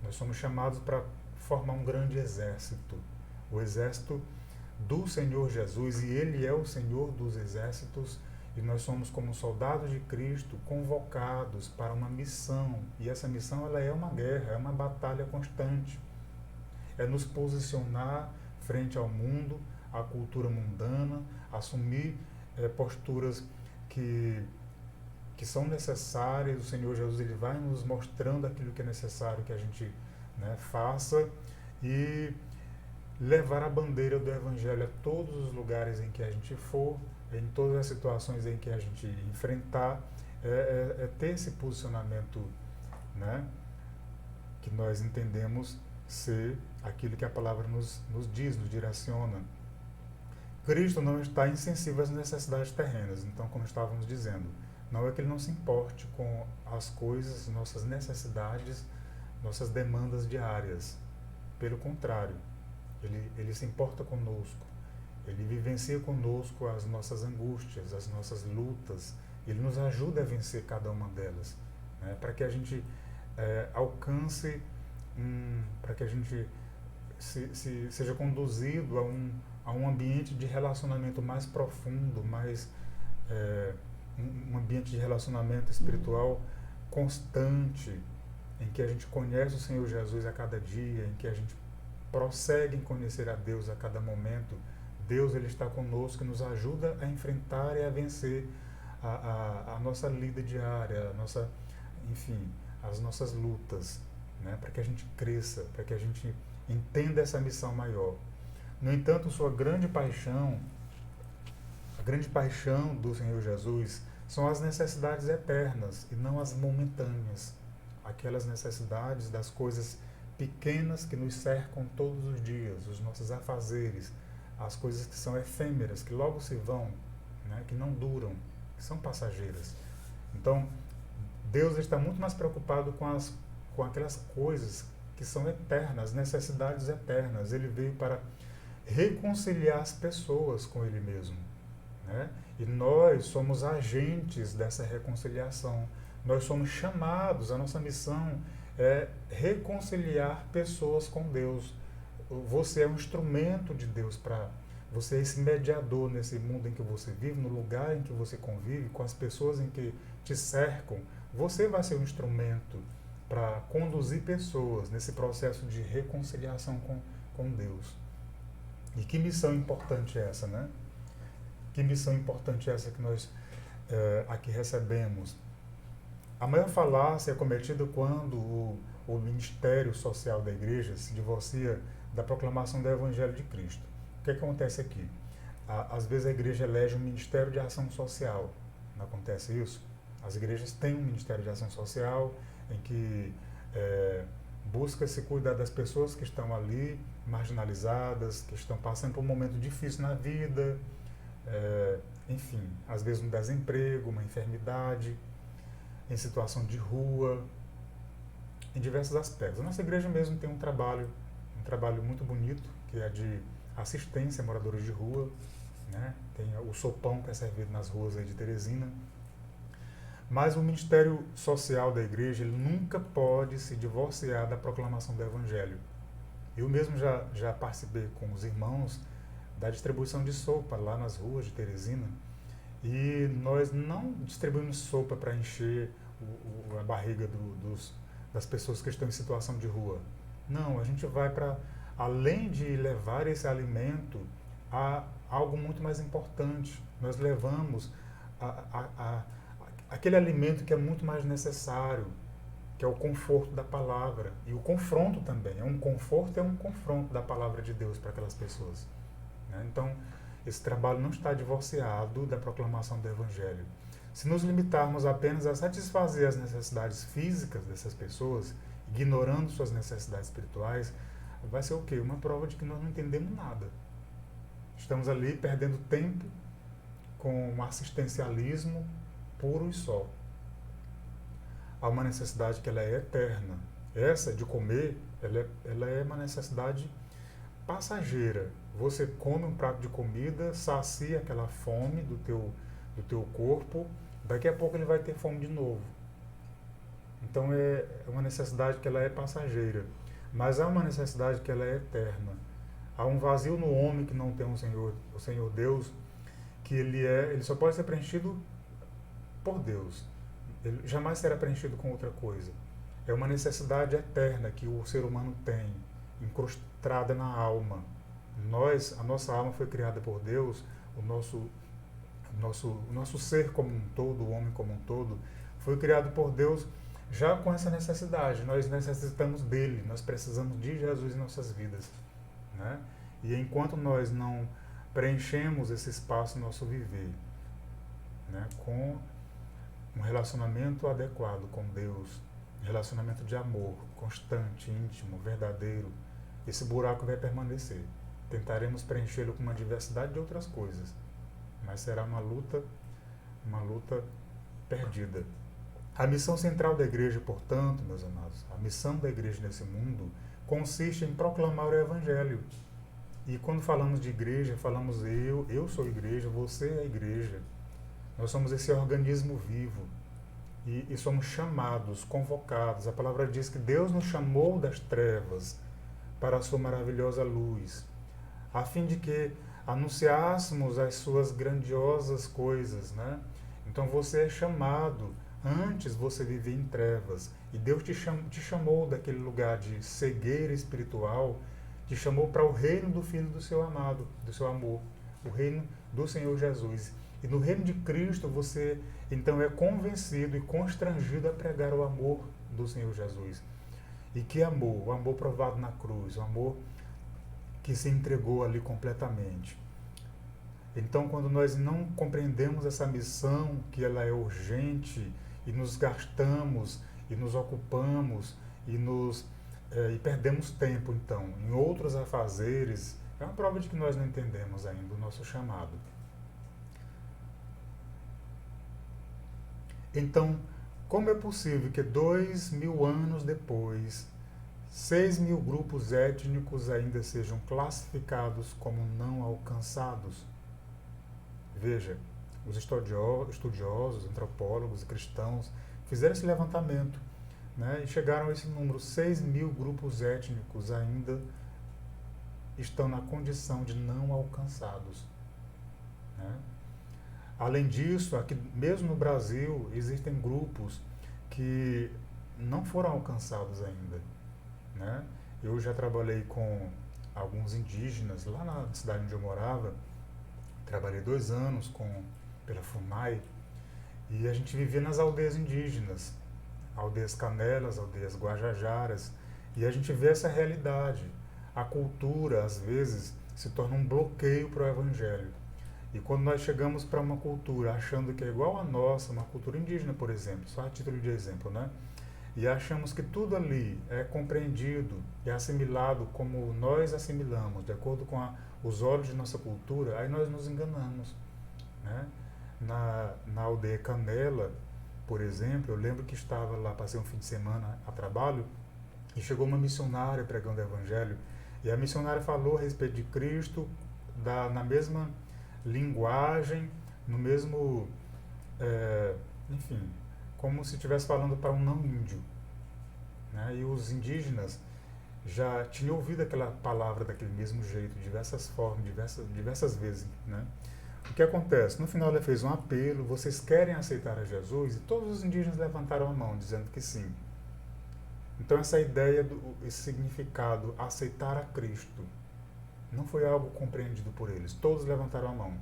Nós somos chamados para formar um grande exército. O exército do Senhor Jesus, e Ele é o Senhor dos exércitos, e nós somos, como soldados de Cristo, convocados para uma missão. E essa missão, ela é uma guerra, é uma batalha constante. É nos posicionar frente ao mundo, à cultura mundana, assumir posturas que são necessárias. O Senhor Jesus, ele vai nos mostrando aquilo que é necessário que a gente, né, faça, e levar a bandeira do Evangelho a todos os lugares em que a gente for, em todas as situações em que a gente enfrentar, ter esse posicionamento, né, que nós entendemos ser aquilo que a palavra nos diz, nos direciona. Cristo não está insensível às necessidades terrenas. Então, como estávamos dizendo, não é que ele não se importe com as coisas, nossas necessidades, nossas demandas diárias. Pelo contrário, ele se importa conosco. Ele vivencia conosco as nossas angústias, as nossas lutas. Ele nos ajuda a vencer cada uma delas, né, para que a gente alcance, para que a gente seja conduzido a um ambiente de relacionamento mais profundo, um ambiente de relacionamento espiritual constante, em que a gente conhece o Senhor Jesus a cada dia, em que a gente prossegue em conhecer a Deus a cada momento. Deus, ele está conosco e nos ajuda a enfrentar e a vencer a nossa lida diária, as nossas lutas, né, para que a gente cresça, para que a gente entenda essa missão maior. No entanto, a grande paixão do Senhor Jesus são as necessidades eternas e não as momentâneas. Aquelas necessidades das coisas pequenas que nos cercam todos os dias, os nossos afazeres, as coisas que são efêmeras, que logo se vão, né, que não duram, que são passageiras. Então, Deus está muito mais preocupado com aquelas coisas que são eternas, necessidades eternas. Ele veio para reconciliar as pessoas com Ele mesmo, né? E nós somos agentes dessa reconciliação. Nós somos chamados, a nossa missão é reconciliar pessoas com Deus. Você é um instrumento de Deus para... Você é esse mediador nesse mundo em que você vive, no lugar em que você convive, com as pessoas em que te cercam. Você vai ser um instrumento para conduzir pessoas nesse processo de reconciliação com Deus. E que missão importante é essa, né? Que missão importante é essa que nós aqui recebemos? A maior falácia é cometida quando o ministério social da igreja se divorcia da proclamação do Evangelho de Cristo. O que acontece aqui? Às vezes a igreja elege um ministério de ação social. Não acontece isso? As igrejas têm um ministério de ação social em que busca se cuidar das pessoas que estão ali, marginalizadas, que estão passando por um momento difícil na vida, enfim, às vezes um desemprego, uma enfermidade, em situação de rua, em diversos aspectos. A nossa igreja mesmo tem um trabalho muito bonito, que é de assistência a moradores de rua, né? Tem o sopão que é servido nas ruas aí de Teresina. Mas o ministério social da igreja, ele nunca pode se divorciar da proclamação do Evangelho. Eu mesmo já participei com os irmãos da distribuição de sopa lá nas ruas de Teresina, e nós não distribuímos sopa para encher a barriga das pessoas que estão em situação de rua. Não, a gente vai para, além de levar esse alimento, a algo muito mais importante. Nós levamos aquele alimento que é muito mais necessário, que é o conforto da palavra. E o confronto também. É um conforto e é um confronto da palavra de Deus para aquelas pessoas, né? Então, esse trabalho não está divorciado da proclamação do Evangelho. Se nos limitarmos apenas a satisfazer as necessidades físicas dessas pessoas, ignorando suas necessidades espirituais, vai ser o quê? Uma prova de que nós não entendemos nada. Estamos ali perdendo tempo com um assistencialismo puro e só. Há uma necessidade que ela é eterna. Essa de comer, ela é uma necessidade passageira. Você come um prato de comida, sacia aquela fome do teu corpo, daqui a pouco ele vai ter fome de novo. Então é uma necessidade que ela é passageira. Mas há uma necessidade que ela é eterna. Há um vazio no homem que não tem o Senhor Deus, que ele só pode ser preenchido por Deus. Ele jamais será preenchido com outra coisa. É uma necessidade eterna que o ser humano tem, incrustada na alma. A nossa alma foi criada por Deus, o nosso ser como um todo, o homem como um todo, foi criado por Deus já com essa necessidade. Nós necessitamos dele, nós precisamos de Jesus em nossas vidas, né? E enquanto nós não preenchemos esse espaço no nosso viver, né, com um relacionamento adequado com Deus, um relacionamento de amor, constante, íntimo, verdadeiro, esse buraco vai permanecer. Tentaremos preenchê-lo com uma diversidade de outras coisas, mas será uma luta perdida. A missão central da igreja, portanto, meus amados, a missão da igreja nesse mundo consiste em proclamar o Evangelho. E quando falamos de igreja, falamos eu sou igreja, você é a igreja. Nós somos esse organismo vivo e somos chamados, convocados. A palavra diz que Deus nos chamou das trevas para a sua maravilhosa luz, a fim de que anunciássemos as suas grandiosas coisas, né? Então você é chamado. Antes você vivia em trevas e Deus te chamou daquele lugar de cegueira espiritual, te chamou para o reino do Filho do seu amado, do seu amor, o reino do Senhor Jesus. E no reino de Cristo você então é convencido e constrangido a pregar o amor do Senhor Jesus. E que amor? O amor provado na cruz, o amor que se entregou ali completamente. Então, quando nós não compreendemos essa missão, que ela é urgente, e nos gastamos, e nos ocupamos, e nos e perdemos tempo, então, em outros afazeres. É uma prova de que nós não entendemos ainda o nosso chamado. Então, como é possível que 2000 anos depois, 6.000 grupos étnicos ainda sejam classificados como não alcançados? Veja, os estudiosos, antropólogos e cristãos fizeram esse levantamento, né, e chegaram a esse número: 6.000 grupos étnicos ainda estão na condição de não alcançados, né? Além disso, aqui mesmo no Brasil, existem grupos que não foram alcançados ainda, né? Eu já trabalhei com alguns indígenas lá na cidade onde eu morava. Trabalhei 2 anos pela FUNAI, e a gente vivia nas aldeias indígenas, aldeias canelas, aldeias guajajaras, e a gente vê essa realidade. A cultura, às vezes, se torna um bloqueio para o evangelho. E quando nós chegamos para uma cultura achando que é igual à nossa, uma cultura indígena, por exemplo, só a título de exemplo, né? E achamos que tudo ali é compreendido e assimilado como nós assimilamos, de acordo com os olhos de nossa cultura, aí nós nos enganamos, né? Na aldeia Canela, por exemplo, eu lembro que estava lá, passei um fim de semana a trabalho, e chegou uma missionária pregando o evangelho, e a missionária falou a respeito de Cristo na mesma linguagem, no mesmo, enfim, como se estivesse falando para um não índio, né? E os indígenas já tinham ouvido aquela palavra daquele mesmo jeito, de diversas formas, diversas vezes, né? O que acontece? No final ela fez um apelo: vocês querem aceitar a Jesus? E todos os indígenas levantaram a mão, dizendo que sim. Então essa ideia, esse significado, aceitar a Cristo, não foi algo compreendido por eles. Todos levantaram a mão.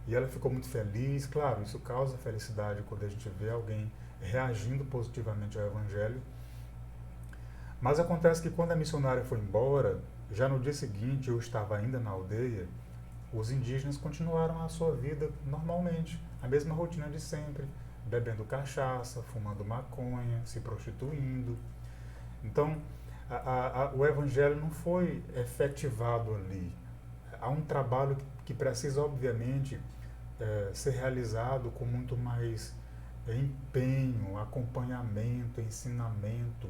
E ela ficou muito feliz. Claro, isso causa felicidade quando a gente vê alguém reagindo positivamente ao Evangelho. Mas acontece que quando a missionária foi embora, já no dia seguinte, eu estava ainda na aldeia, os indígenas continuaram a sua vida normalmente, a mesma rotina de sempre, bebendo cachaça, fumando maconha, se prostituindo. Então, o Evangelho não foi efetivado ali. Há um trabalho que precisa, obviamente, ser realizado com muito mais empenho, acompanhamento, ensinamento.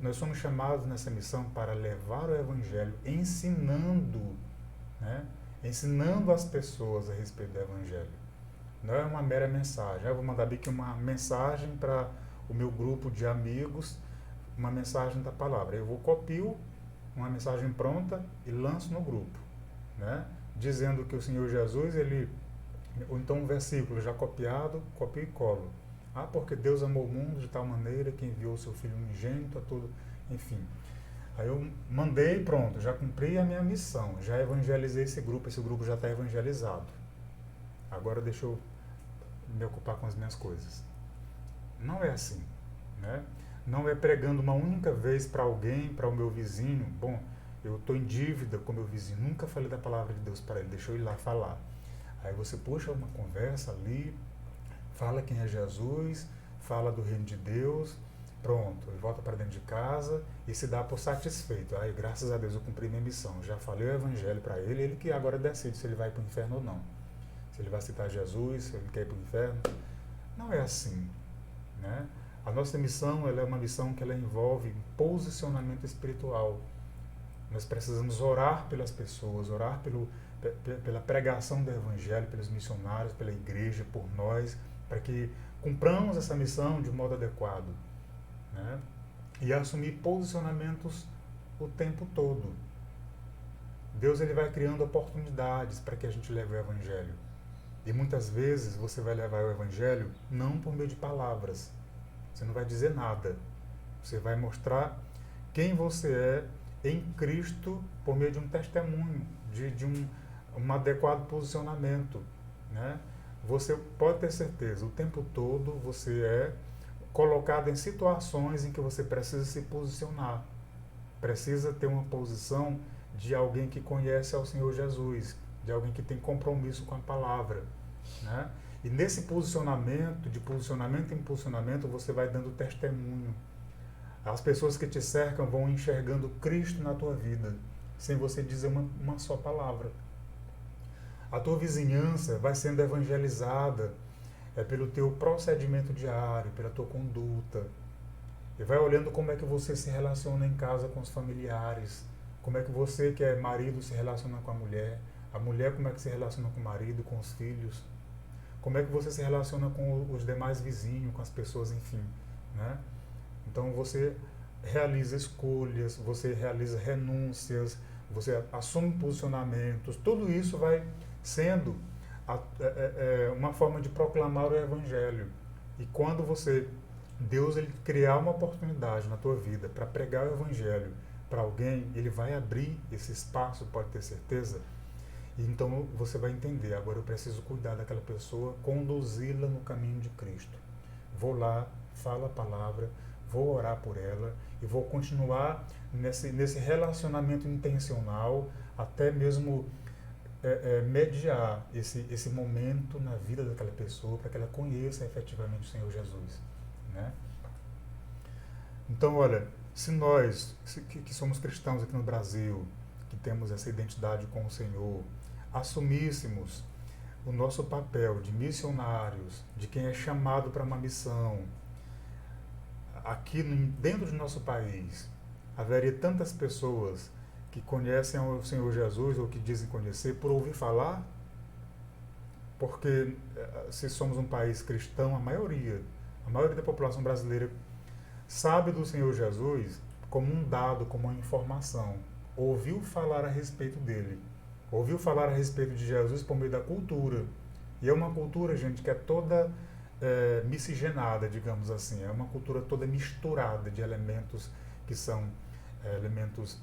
Nós somos chamados nessa missão para levar o Evangelho ensinando, né? Ensinando as pessoas a respeito do Evangelho. Não é uma mera mensagem. Eu vou mandar aqui uma mensagem para o meu grupo de amigos, uma mensagem da palavra. Eu vou copio uma mensagem pronta e lanço no grupo, né? Dizendo que o Senhor Jesus, ou então um versículo já copiado, copio e colo. Porque Deus amou o mundo de tal maneira que enviou o seu Filho unigênito a todo, enfim. Aí eu mandei, pronto, já cumpri a minha missão, já evangelizei esse grupo já está evangelizado. Agora deixa eu me ocupar com as minhas coisas. Não é assim, né? Não é pregando uma única vez para alguém, para o meu vizinho. Bom, eu estou em dívida com o meu vizinho, nunca falei da palavra de Deus para ele, deixa eu ir lá falar. Aí você puxa uma conversa ali, fala quem é Jesus, fala do reino de Deus, pronto, ele volta para dentro de casa e se dá por satisfeito. Aí, graças a Deus, eu cumpri minha missão, já falei o evangelho para ele, ele que agora decide se ele vai para o inferno ou não. Se ele vai aceitar Jesus, se ele quer ir para o inferno. Não é assim, né? A nossa missão, ela é uma missão que ela envolve posicionamento espiritual. Nós precisamos orar pelas pessoas, orar pela pregação do evangelho, pelos missionários, pela igreja, por nós, para que cumpramos essa missão de modo adequado, né? E assumir posicionamentos o tempo todo. Deus, ele vai criando oportunidades para que a gente leve o evangelho. E muitas vezes você vai levar o evangelho não por meio de palavras. Você não vai dizer nada. Você vai mostrar quem você é em Cristo por meio de um testemunho, de um adequado posicionamento, né? Você pode ter certeza, o tempo todo você é colocado em situações em que você precisa se posicionar. Precisa ter uma posição de alguém que conhece ao Senhor Jesus, de alguém que tem compromisso com a palavra, né? E nesse posicionamento, de posicionamento em posicionamento, você vai dando testemunho. As pessoas que te cercam vão enxergando Cristo na tua vida, sem você dizer uma só palavra. A tua vizinhança vai sendo evangelizada pelo teu procedimento diário, pela tua conduta. E vai olhando como é que você se relaciona em casa com os familiares, como é que você, que é marido, se relaciona com a mulher como é que se relaciona com o marido, com os filhos, como é que você se relaciona com os demais vizinhos, com as pessoas, enfim, né? Então você realiza escolhas, você realiza renúncias, você assume posicionamentos, tudo isso vai sendo uma forma de proclamar o Evangelho. E quando Deus ele criar uma oportunidade na tua vida para pregar o Evangelho para alguém, ele vai abrir esse espaço, pode ter certeza. E então você vai entender, agora eu preciso cuidar daquela pessoa, conduzi-la no caminho de Cristo. Vou lá, falo a palavra, vou orar por ela e vou continuar nesse relacionamento intencional, até mesmo mediar esse momento na vida daquela pessoa para que ela conheça efetivamente o Senhor Jesus, né? Então, olha, se nós que somos cristãos aqui no Brasil, que temos essa identidade com o Senhor, assumíssemos o nosso papel de missionários, de quem é chamado para uma missão, aqui dentro do nosso país, haveria tantas pessoas que conhecem o Senhor Jesus ou que dizem conhecer por ouvir falar, porque se somos um país cristão, a maioria da população brasileira sabe do Senhor Jesus como um dado, como uma informação, ouviu falar a respeito dele, ouviu falar a respeito de Jesus por meio da cultura. E é uma cultura, gente, que é toda miscigenada, digamos assim. É uma cultura toda misturada de elementos que são elementos,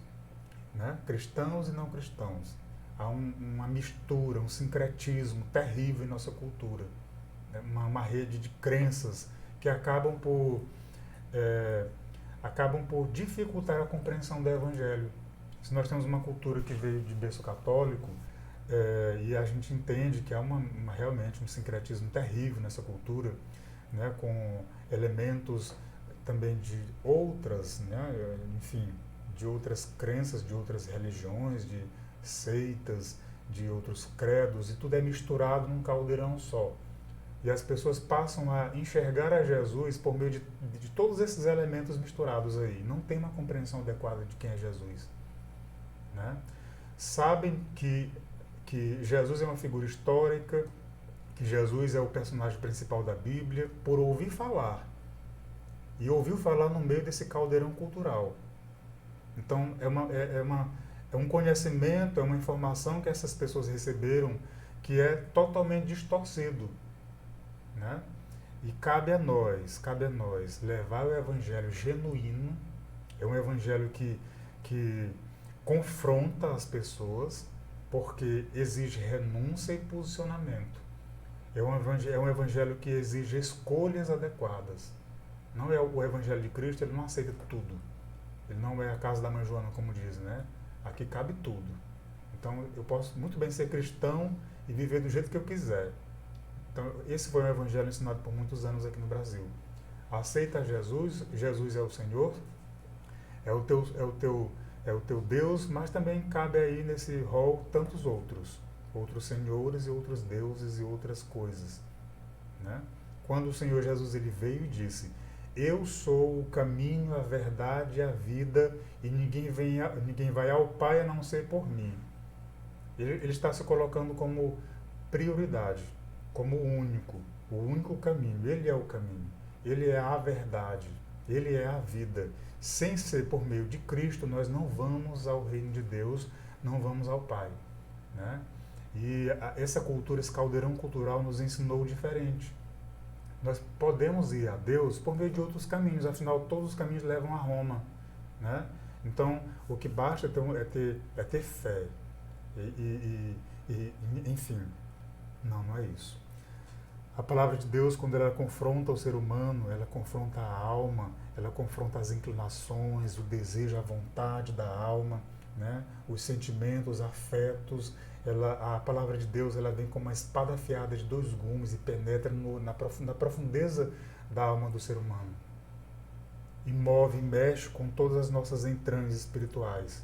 né, cristãos e não cristãos. Há uma mistura, um sincretismo terrível em nossa cultura. Né? Uma rede de crenças que acabam por dificultar a compreensão do Evangelho. Se nós temos uma cultura que veio de berço católico, e a gente entende que há realmente um sincretismo terrível nessa cultura, né, com elementos também de outras, né, enfim, de outras crenças, de outras religiões, de seitas, de outros credos, e tudo é misturado num caldeirão só. E as pessoas passam a enxergar a Jesus por meio de todos esses elementos misturados aí. Não tem uma compreensão adequada de quem é Jesus, né? Sabem que Jesus é uma figura histórica, que Jesus é o personagem principal da Bíblia, por ouvir falar. E ouviu falar no meio desse caldeirão cultural. Então, é um conhecimento, é uma informação que essas pessoas receberam que é totalmente distorcido, né? E cabe a nós levar o evangelho genuíno, é um evangelho que confronta as pessoas, porque exige renúncia e posicionamento. É um evangelho que exige escolhas adequadas. Não é o evangelho de Cristo, ele não aceita tudo. Ele não é a casa da mãe Joana, como diz, né? Aqui cabe tudo. Então, eu posso muito bem ser cristão e viver do jeito que eu quiser. Então, esse foi um evangelho ensinado por muitos anos aqui no Brasil. Aceita Jesus, Jesus é o Senhor, é o teu Deus, mas também cabe aí nesse rol tantos outros senhores e outros deuses e outras coisas, né? Quando o Senhor Jesus ele veio e disse: eu sou o caminho, a verdade e a vida, e ninguém vai ao Pai a não ser por mim. Ele está se colocando como prioridade, como o único caminho. Ele é o caminho, ele é a verdade, ele é a vida. Sem ser por meio de Cristo, nós não vamos ao reino de Deus, não vamos ao Pai, né? E essa cultura, esse caldeirão cultural nos ensinou diferente. Nós podemos ir a Deus por meio de outros caminhos, afinal todos os caminhos levam a Roma, né? Então, o que basta é ter fé. Enfim, não é isso. A palavra de Deus, quando ela confronta o ser humano, ela confronta a alma, ela confronta as inclinações, o desejo, a vontade da alma, né? Os sentimentos, os afetos. A palavra de Deus ela vem como uma espada afiada de 2 gumes e penetra na profundeza da alma do ser humano. e move e mexe com todas as nossas entranhas espirituais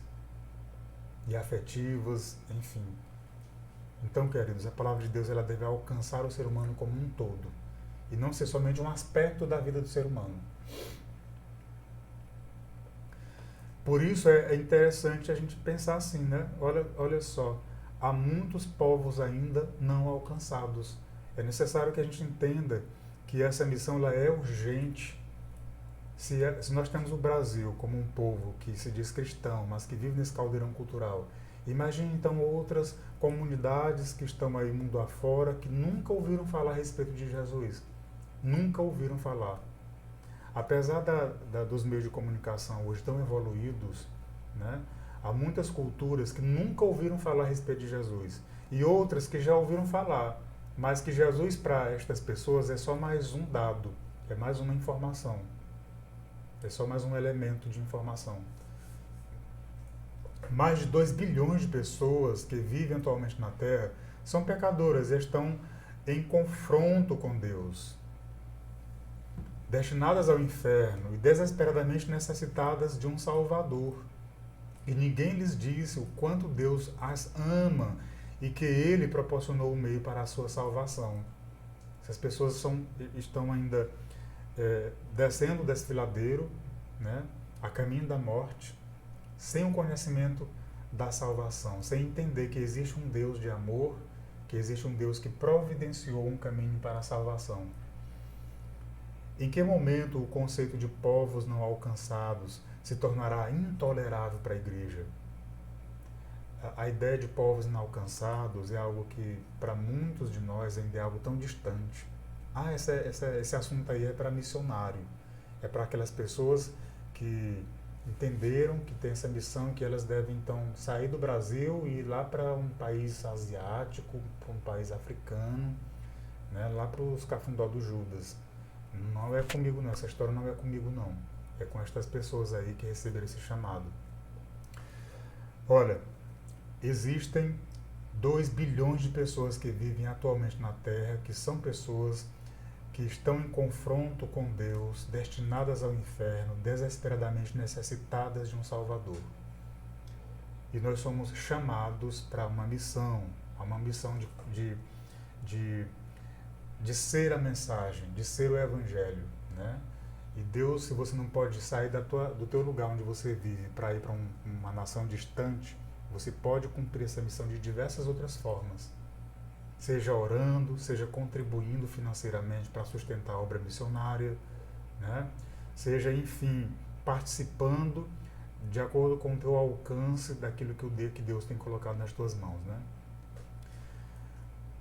e afetivas, enfim. Então, queridos, a palavra de Deus ela deve alcançar o ser humano como um todo e não ser somente um aspecto da vida do ser humano. Por isso é interessante a gente pensar assim, né? Olha só, há muitos povos ainda não alcançados. É necessário que a gente entenda que essa missão ela é urgente. Se nós temos o Brasil como um povo que se diz cristão, mas que vive nesse caldeirão cultural, imagine então outras comunidades que estão aí mundo afora, que nunca ouviram falar a respeito de Jesus. Nunca ouviram falar. Apesar dos meios de comunicação hoje tão evoluídos, né, há muitas culturas que nunca ouviram falar a respeito de Jesus. E outras que já ouviram falar, mas que Jesus para estas pessoas é só mais um dado, é mais uma informação. É só mais um elemento de informação. Mais de 2 bilhões de pessoas que vivem atualmente na Terra são pecadoras e estão em confronto com Deus, destinadas ao inferno e desesperadamente necessitadas de um Salvador. E ninguém lhes disse o quanto Deus as ama e que Ele proporcionou o meio para a sua salvação. Essas pessoas estão ainda descendo o desfiladeiro, né, a caminho da morte, sem o conhecimento da salvação, sem entender que existe um Deus de amor, que existe um Deus que providenciou um caminho para a salvação. Em que momento o conceito de povos não alcançados se tornará intolerável para a igreja? A ideia de povos inalcançados é algo que, para muitos de nós, ainda é algo tão distante. Esse assunto aí é para missionário. É para aquelas pessoas que entenderam que tem essa missão, que elas devem, então, sair do Brasil e ir lá para um país asiático, para um país africano, né, lá para os cafundó do Judas. Não é comigo não, essa história não é comigo não. É com estas pessoas aí que receberam esse chamado. Olha, existem 2 bilhões de pessoas que vivem atualmente na Terra, que são pessoas que estão em confronto com Deus, destinadas ao inferno, desesperadamente necessitadas de um Salvador. E nós somos chamados para uma missão de ser a mensagem, de ser o Evangelho, né? E Deus, se você não pode sair do teu lugar onde você vive para ir para uma nação distante, você pode cumprir essa missão de diversas outras formas. Seja orando, seja contribuindo financeiramente para sustentar a obra missionária, né? Seja, enfim, participando de acordo com o teu alcance daquilo que Deus tem colocado nas tuas mãos, né?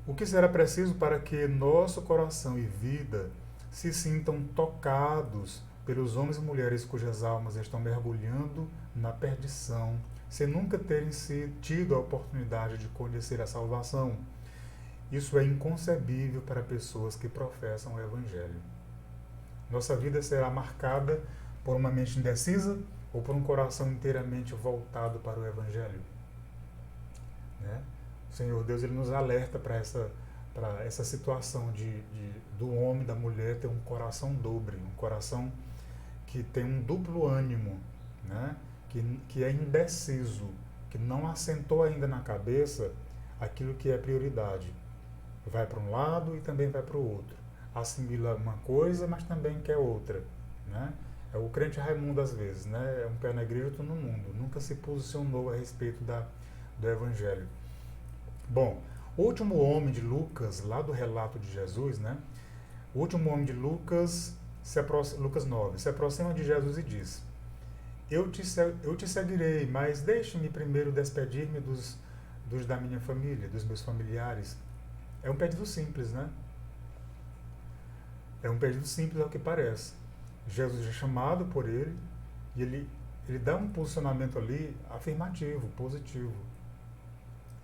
O que será preciso para que nosso coração e vida se sintam tocados pelos homens e mulheres cujas almas estão mergulhando na perdição, sem nunca terem tido a oportunidade de conhecer a salvação? Isso é inconcebível para pessoas que professam o Evangelho. Nossa vida será marcada por uma mente indecisa ou por um coração inteiramente voltado para o Evangelho? Né? O Senhor Deus ele nos alerta para essa situação do homem, da mulher ter um coração dobre, um coração que tem um duplo ânimo, né? que é indeciso, que não assentou ainda na cabeça aquilo que é prioridade. Vai para um lado e também vai para o outro. Assimila uma coisa, mas também quer outra. Né? É o crente Raimundo às vezes, né? É um pé na igreja, outro no mundo. Nunca se posicionou a respeito do Evangelho. Bom, o último homem de Lucas, lá do relato de Jesus, né? O último homem de Lucas, Lucas 9, se aproxima de Jesus e diz: Eu te seguirei, mas deixe-me primeiro despedir-me dos da minha família, dos meus familiares. É um pedido simples, né? É um pedido simples ao que parece. Jesus é chamado por ele e ele dá um posicionamento ali afirmativo, positivo.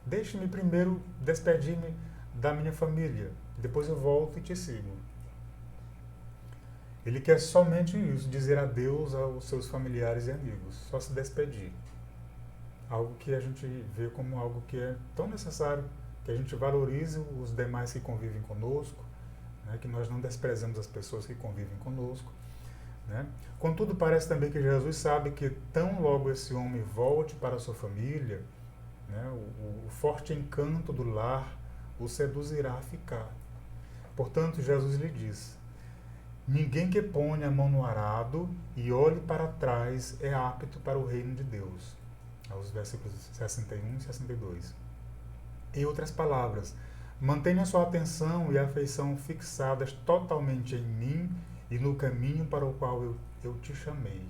Deixe-me primeiro despedir-me da minha família, depois eu volto e te sigo. Ele quer somente isso, dizer adeus aos seus familiares e amigos, só se despedir. Algo que a gente vê como algo que é tão necessário, que a gente valorize os demais que convivem conosco, né, que nós não desprezemos as pessoas que convivem conosco, né? Contudo, parece também que Jesus sabe que tão logo esse homem volte para a sua família, né, o forte encanto do lar o seduzirá a ficar. Portanto, Jesus lhe diz: ninguém que ponha a mão no arado e olhe para trás é apto para o reino de Deus. Aos versículos 61 e 62. Em outras palavras, mantenha sua atenção e afeição fixadas totalmente em mim e no caminho para o qual eu te chamei.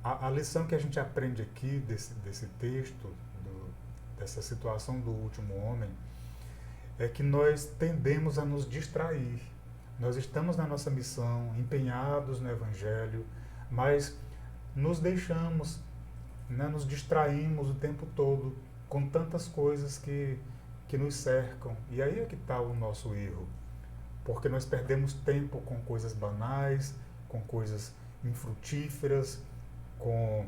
A lição que a gente aprende aqui desse texto, dessa situação do último homem, é que nós tendemos a nos distrair. Nós estamos na nossa missão, empenhados no Evangelho, mas nos deixamos, né, nos distraímos o tempo todo com tantas coisas que nos cercam. E aí é que está o nosso erro. Porque nós perdemos tempo com coisas banais, com coisas infrutíferas, com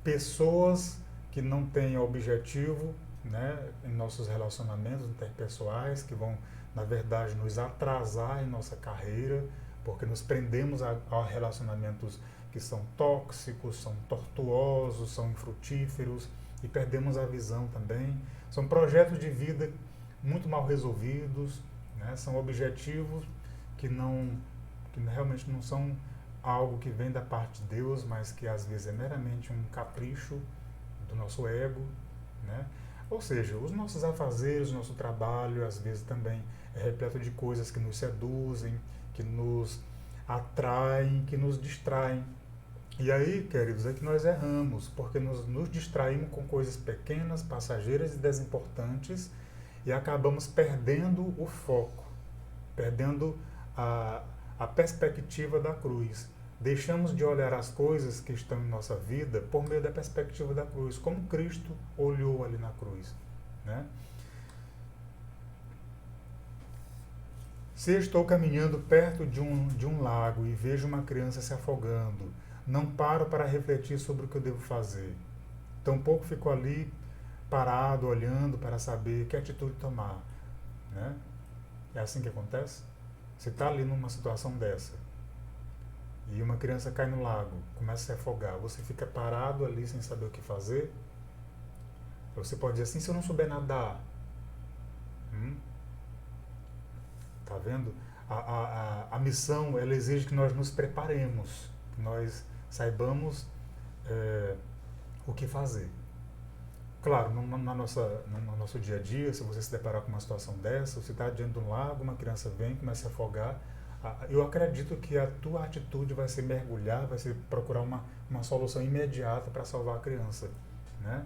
pessoas que não têm objetivo, né, em nossos relacionamentos interpessoais, que vão, na verdade, nos atrasar em nossa carreira, porque nos prendemos a relacionamentos que são tóxicos, são tortuosos, são infrutíferos, e perdemos a visão também. São projetos de vida muito mal resolvidos, né, são objetivos que realmente não são algo que vem da parte de Deus, mas que às vezes é meramente um capricho do nosso ego, né? Ou seja, os nossos afazeres, o nosso trabalho, às vezes também é repleto de coisas que nos seduzem, que nos atraem, que nos distraem. E aí, queridos, é que nós erramos, porque nos distraímos com coisas pequenas, passageiras e desimportantes e acabamos perdendo o foco, perdendo a perspectiva da cruz. Deixamos de olhar as coisas que estão em nossa vida por meio da perspectiva da cruz, como Cristo olhou ali na cruz, né? Se estou caminhando perto de um lago e vejo uma criança se afogando, não paro para refletir sobre o que eu devo fazer. Tampouco fico ali parado, olhando para saber que atitude tomar, né? É assim que acontece? Você está ali numa situação dessa e uma criança cai no lago, começa a se afogar, você fica parado ali sem saber o que fazer? Você pode dizer assim: se eu não souber nadar, tá vendo? A missão, ela exige que nós nos preparemos, que nós saibamos o que fazer. Claro, no nosso dia a dia, se você se deparar com uma situação dessa, você está diante de um lago, uma criança vem, começa a afogar, eu acredito que a tua atitude vai ser mergulhar, vai ser procurar uma solução imediata para salvar a criança, né?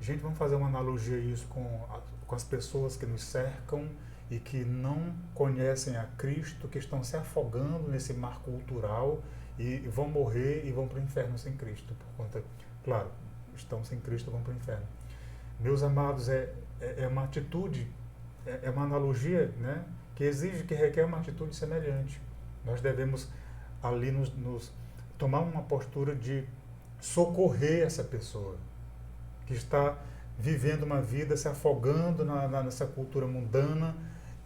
Gente, vamos fazer uma analogia a isso com as pessoas que nos cercam e que não conhecem a Cristo, que estão se afogando nesse mar cultural e vão morrer e vão para o inferno sem Cristo. Por conta, claro, estão sem Cristo, vão para o inferno. Meus amados, é uma atitude, é uma analogia, né, que requer uma atitude semelhante. Nós devemos ali tomar uma postura de socorrer essa pessoa que está vivendo uma vida se afogando nessa cultura mundana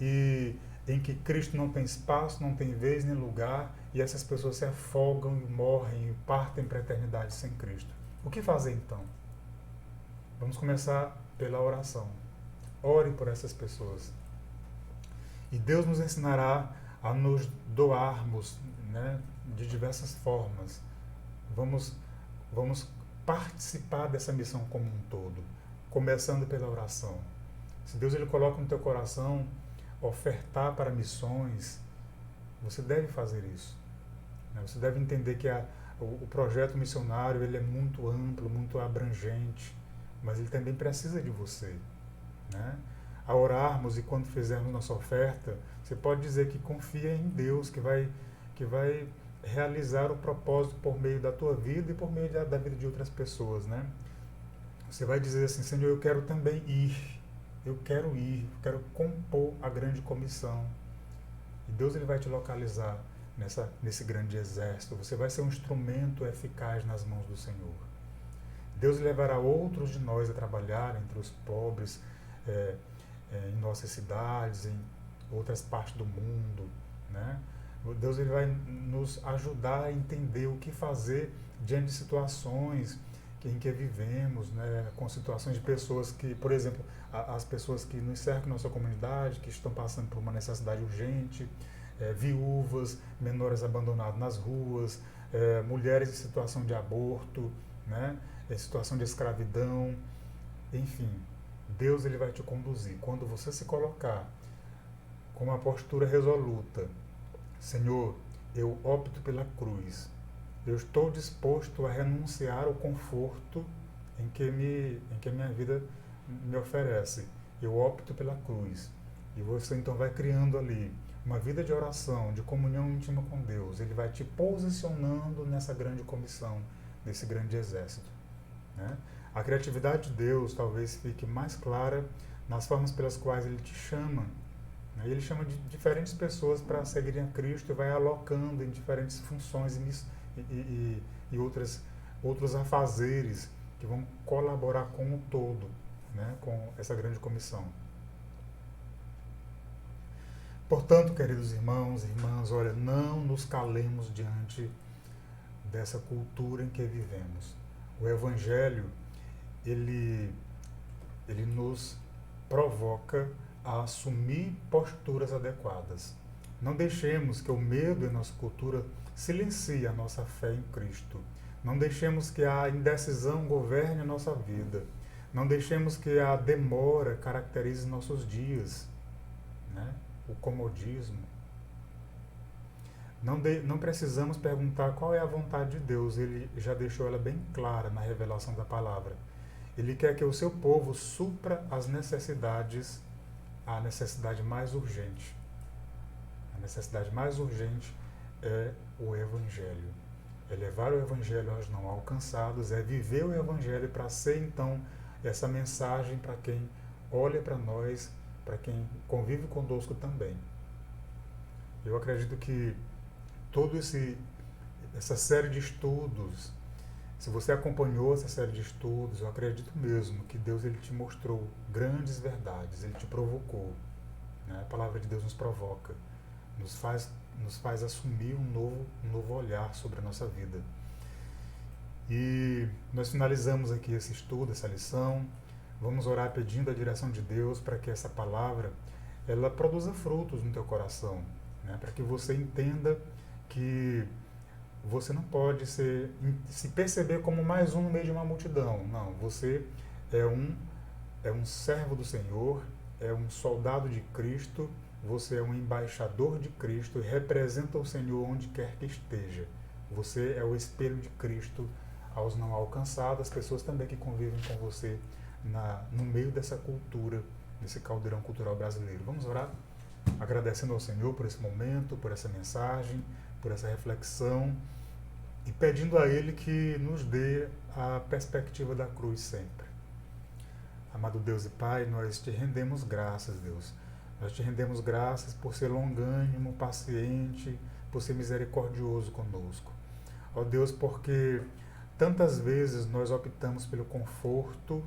e em que Cristo não tem espaço, não tem vez nem lugar, e essas pessoas se afogam e morrem e partem para a eternidade sem Cristo. O que fazer então? Vamos começar pela oração. Ore por essas pessoas. E Deus nos ensinará a nos doarmos, né, de diversas formas. Vamos participar dessa missão como um todo, começando pela oração. Se Deus ele coloca no teu coração ofertar para missões, você deve fazer isso, né? Você deve entender que o projeto missionário ele é muito amplo, muito abrangente, mas ele também precisa de você, né? A orarmos e quando fizermos nossa oferta, você pode dizer que confia em Deus, que vai realizar o propósito por meio da tua vida e por meio da vida de outras pessoas, né? Você vai dizer assim: Senhor, eu quero também ir, eu quero compor a grande comissão. E Deus ele vai te localizar nesse grande exército. Você vai ser um instrumento eficaz nas mãos do Senhor. Deus levará outros de nós a trabalhar entre os pobres, em nossas cidades, em outras partes do mundo, né? Deus ele vai nos ajudar a entender o que fazer diante de situações em que vivemos, né, com situações de pessoas que, por exemplo, as pessoas que nos cercam na nossa comunidade, que estão passando por uma necessidade urgente, viúvas, menores abandonados nas ruas, mulheres em situação de aborto, né, em situação de escravidão, enfim, Deus ele vai te conduzir. Quando você se colocar com uma postura resoluta, Senhor, eu opto pela cruz. Eu estou disposto a renunciar ao conforto em que a minha vida me oferece. Eu opto pela cruz. E você então vai criando ali uma vida de oração, de comunhão íntima com Deus. Ele vai te posicionando nessa grande comissão, nesse grande exército, né? A criatividade de Deus talvez fique mais clara nas formas pelas quais Ele te chama. Ele chama de diferentes pessoas para seguirem a Cristo e vai alocando em diferentes funções e outros afazeres que vão colaborar com o todo, né, com essa grande comissão. Portanto, queridos irmãos e irmãs, olha, não nos calemos diante dessa cultura em que vivemos. O Evangelho, ele nos provoca a assumir posturas adequadas. Não deixemos que o medo em nossa cultura silencie a nossa fé em Cristo. Não deixemos que a indecisão governe a nossa vida. Não deixemos que a demora caracterize nossos dias, né? O comodismo. Não precisamos perguntar qual é a vontade de Deus. Ele já deixou ela bem clara na revelação da palavra. Ele quer que o seu povo supra as necessidades, a necessidade mais urgente. A necessidade mais urgente é o Evangelho. É levar o Evangelho aos não alcançados, é viver o Evangelho para ser, então, essa mensagem para quem olha para nós, para quem convive conosco também. Eu acredito que essa série de estudos, se você acompanhou essa série de estudos, eu acredito mesmo que Deus ele te mostrou grandes verdades, Ele te provocou, né? A palavra de Deus nos provoca, nos faz assumir um novo olhar sobre a nossa vida. E nós finalizamos aqui esse estudo, essa lição. Vamos orar pedindo a direção de Deus para que essa palavra ela produza frutos no teu coração, né? Para que você entenda que você não pode se perceber como mais um no meio de uma multidão. Não, você é um servo do Senhor, é um soldado de Cristo, você é um embaixador de Cristo e representa o Senhor onde quer que esteja. Você é o espelho de Cristo aos não alcançados, as pessoas também que convivem com você no meio dessa cultura, desse caldeirão cultural brasileiro. Vamos orar? Agradecendo ao Senhor por esse momento, por essa mensagem, por essa reflexão e pedindo a Ele que nos dê a perspectiva da cruz sempre. Amado Deus e Pai, nós te rendemos graças, Deus. Nós te rendemos graças por ser longânimo, paciente, por ser misericordioso conosco. Ó Deus, porque tantas vezes nós optamos pelo conforto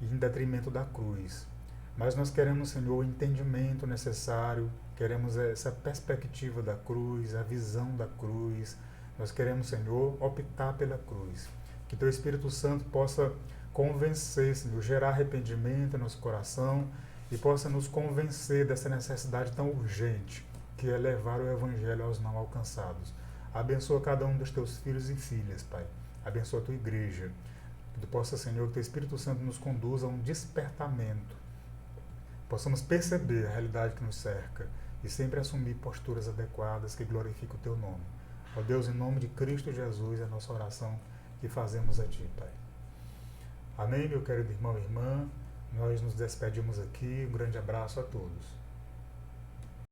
e em detrimento da cruz. Mas nós queremos, Senhor, o entendimento necessário, queremos essa perspectiva da cruz, a visão da cruz. Nós queremos, Senhor, optar pela cruz. Que Teu Espírito Santo possa convencer, Senhor, gerar arrependimento no nosso coração e possa nos convencer dessa necessidade tão urgente, que é levar o Evangelho aos não alcançados. Abençoa cada um dos Teus filhos e filhas, Pai. Abençoa a Tua igreja. Que Tu possa, Senhor, que Teu Espírito Santo nos conduza a um despertamento. Possamos perceber a realidade que nos cerca e sempre assumir posturas adequadas que glorificam o Teu nome. Ó Deus, em nome de Cristo Jesus, é a nossa oração que fazemos a Ti, Pai. Amém, meu querido irmão e irmã. Nós nos despedimos aqui. Um grande abraço a todos.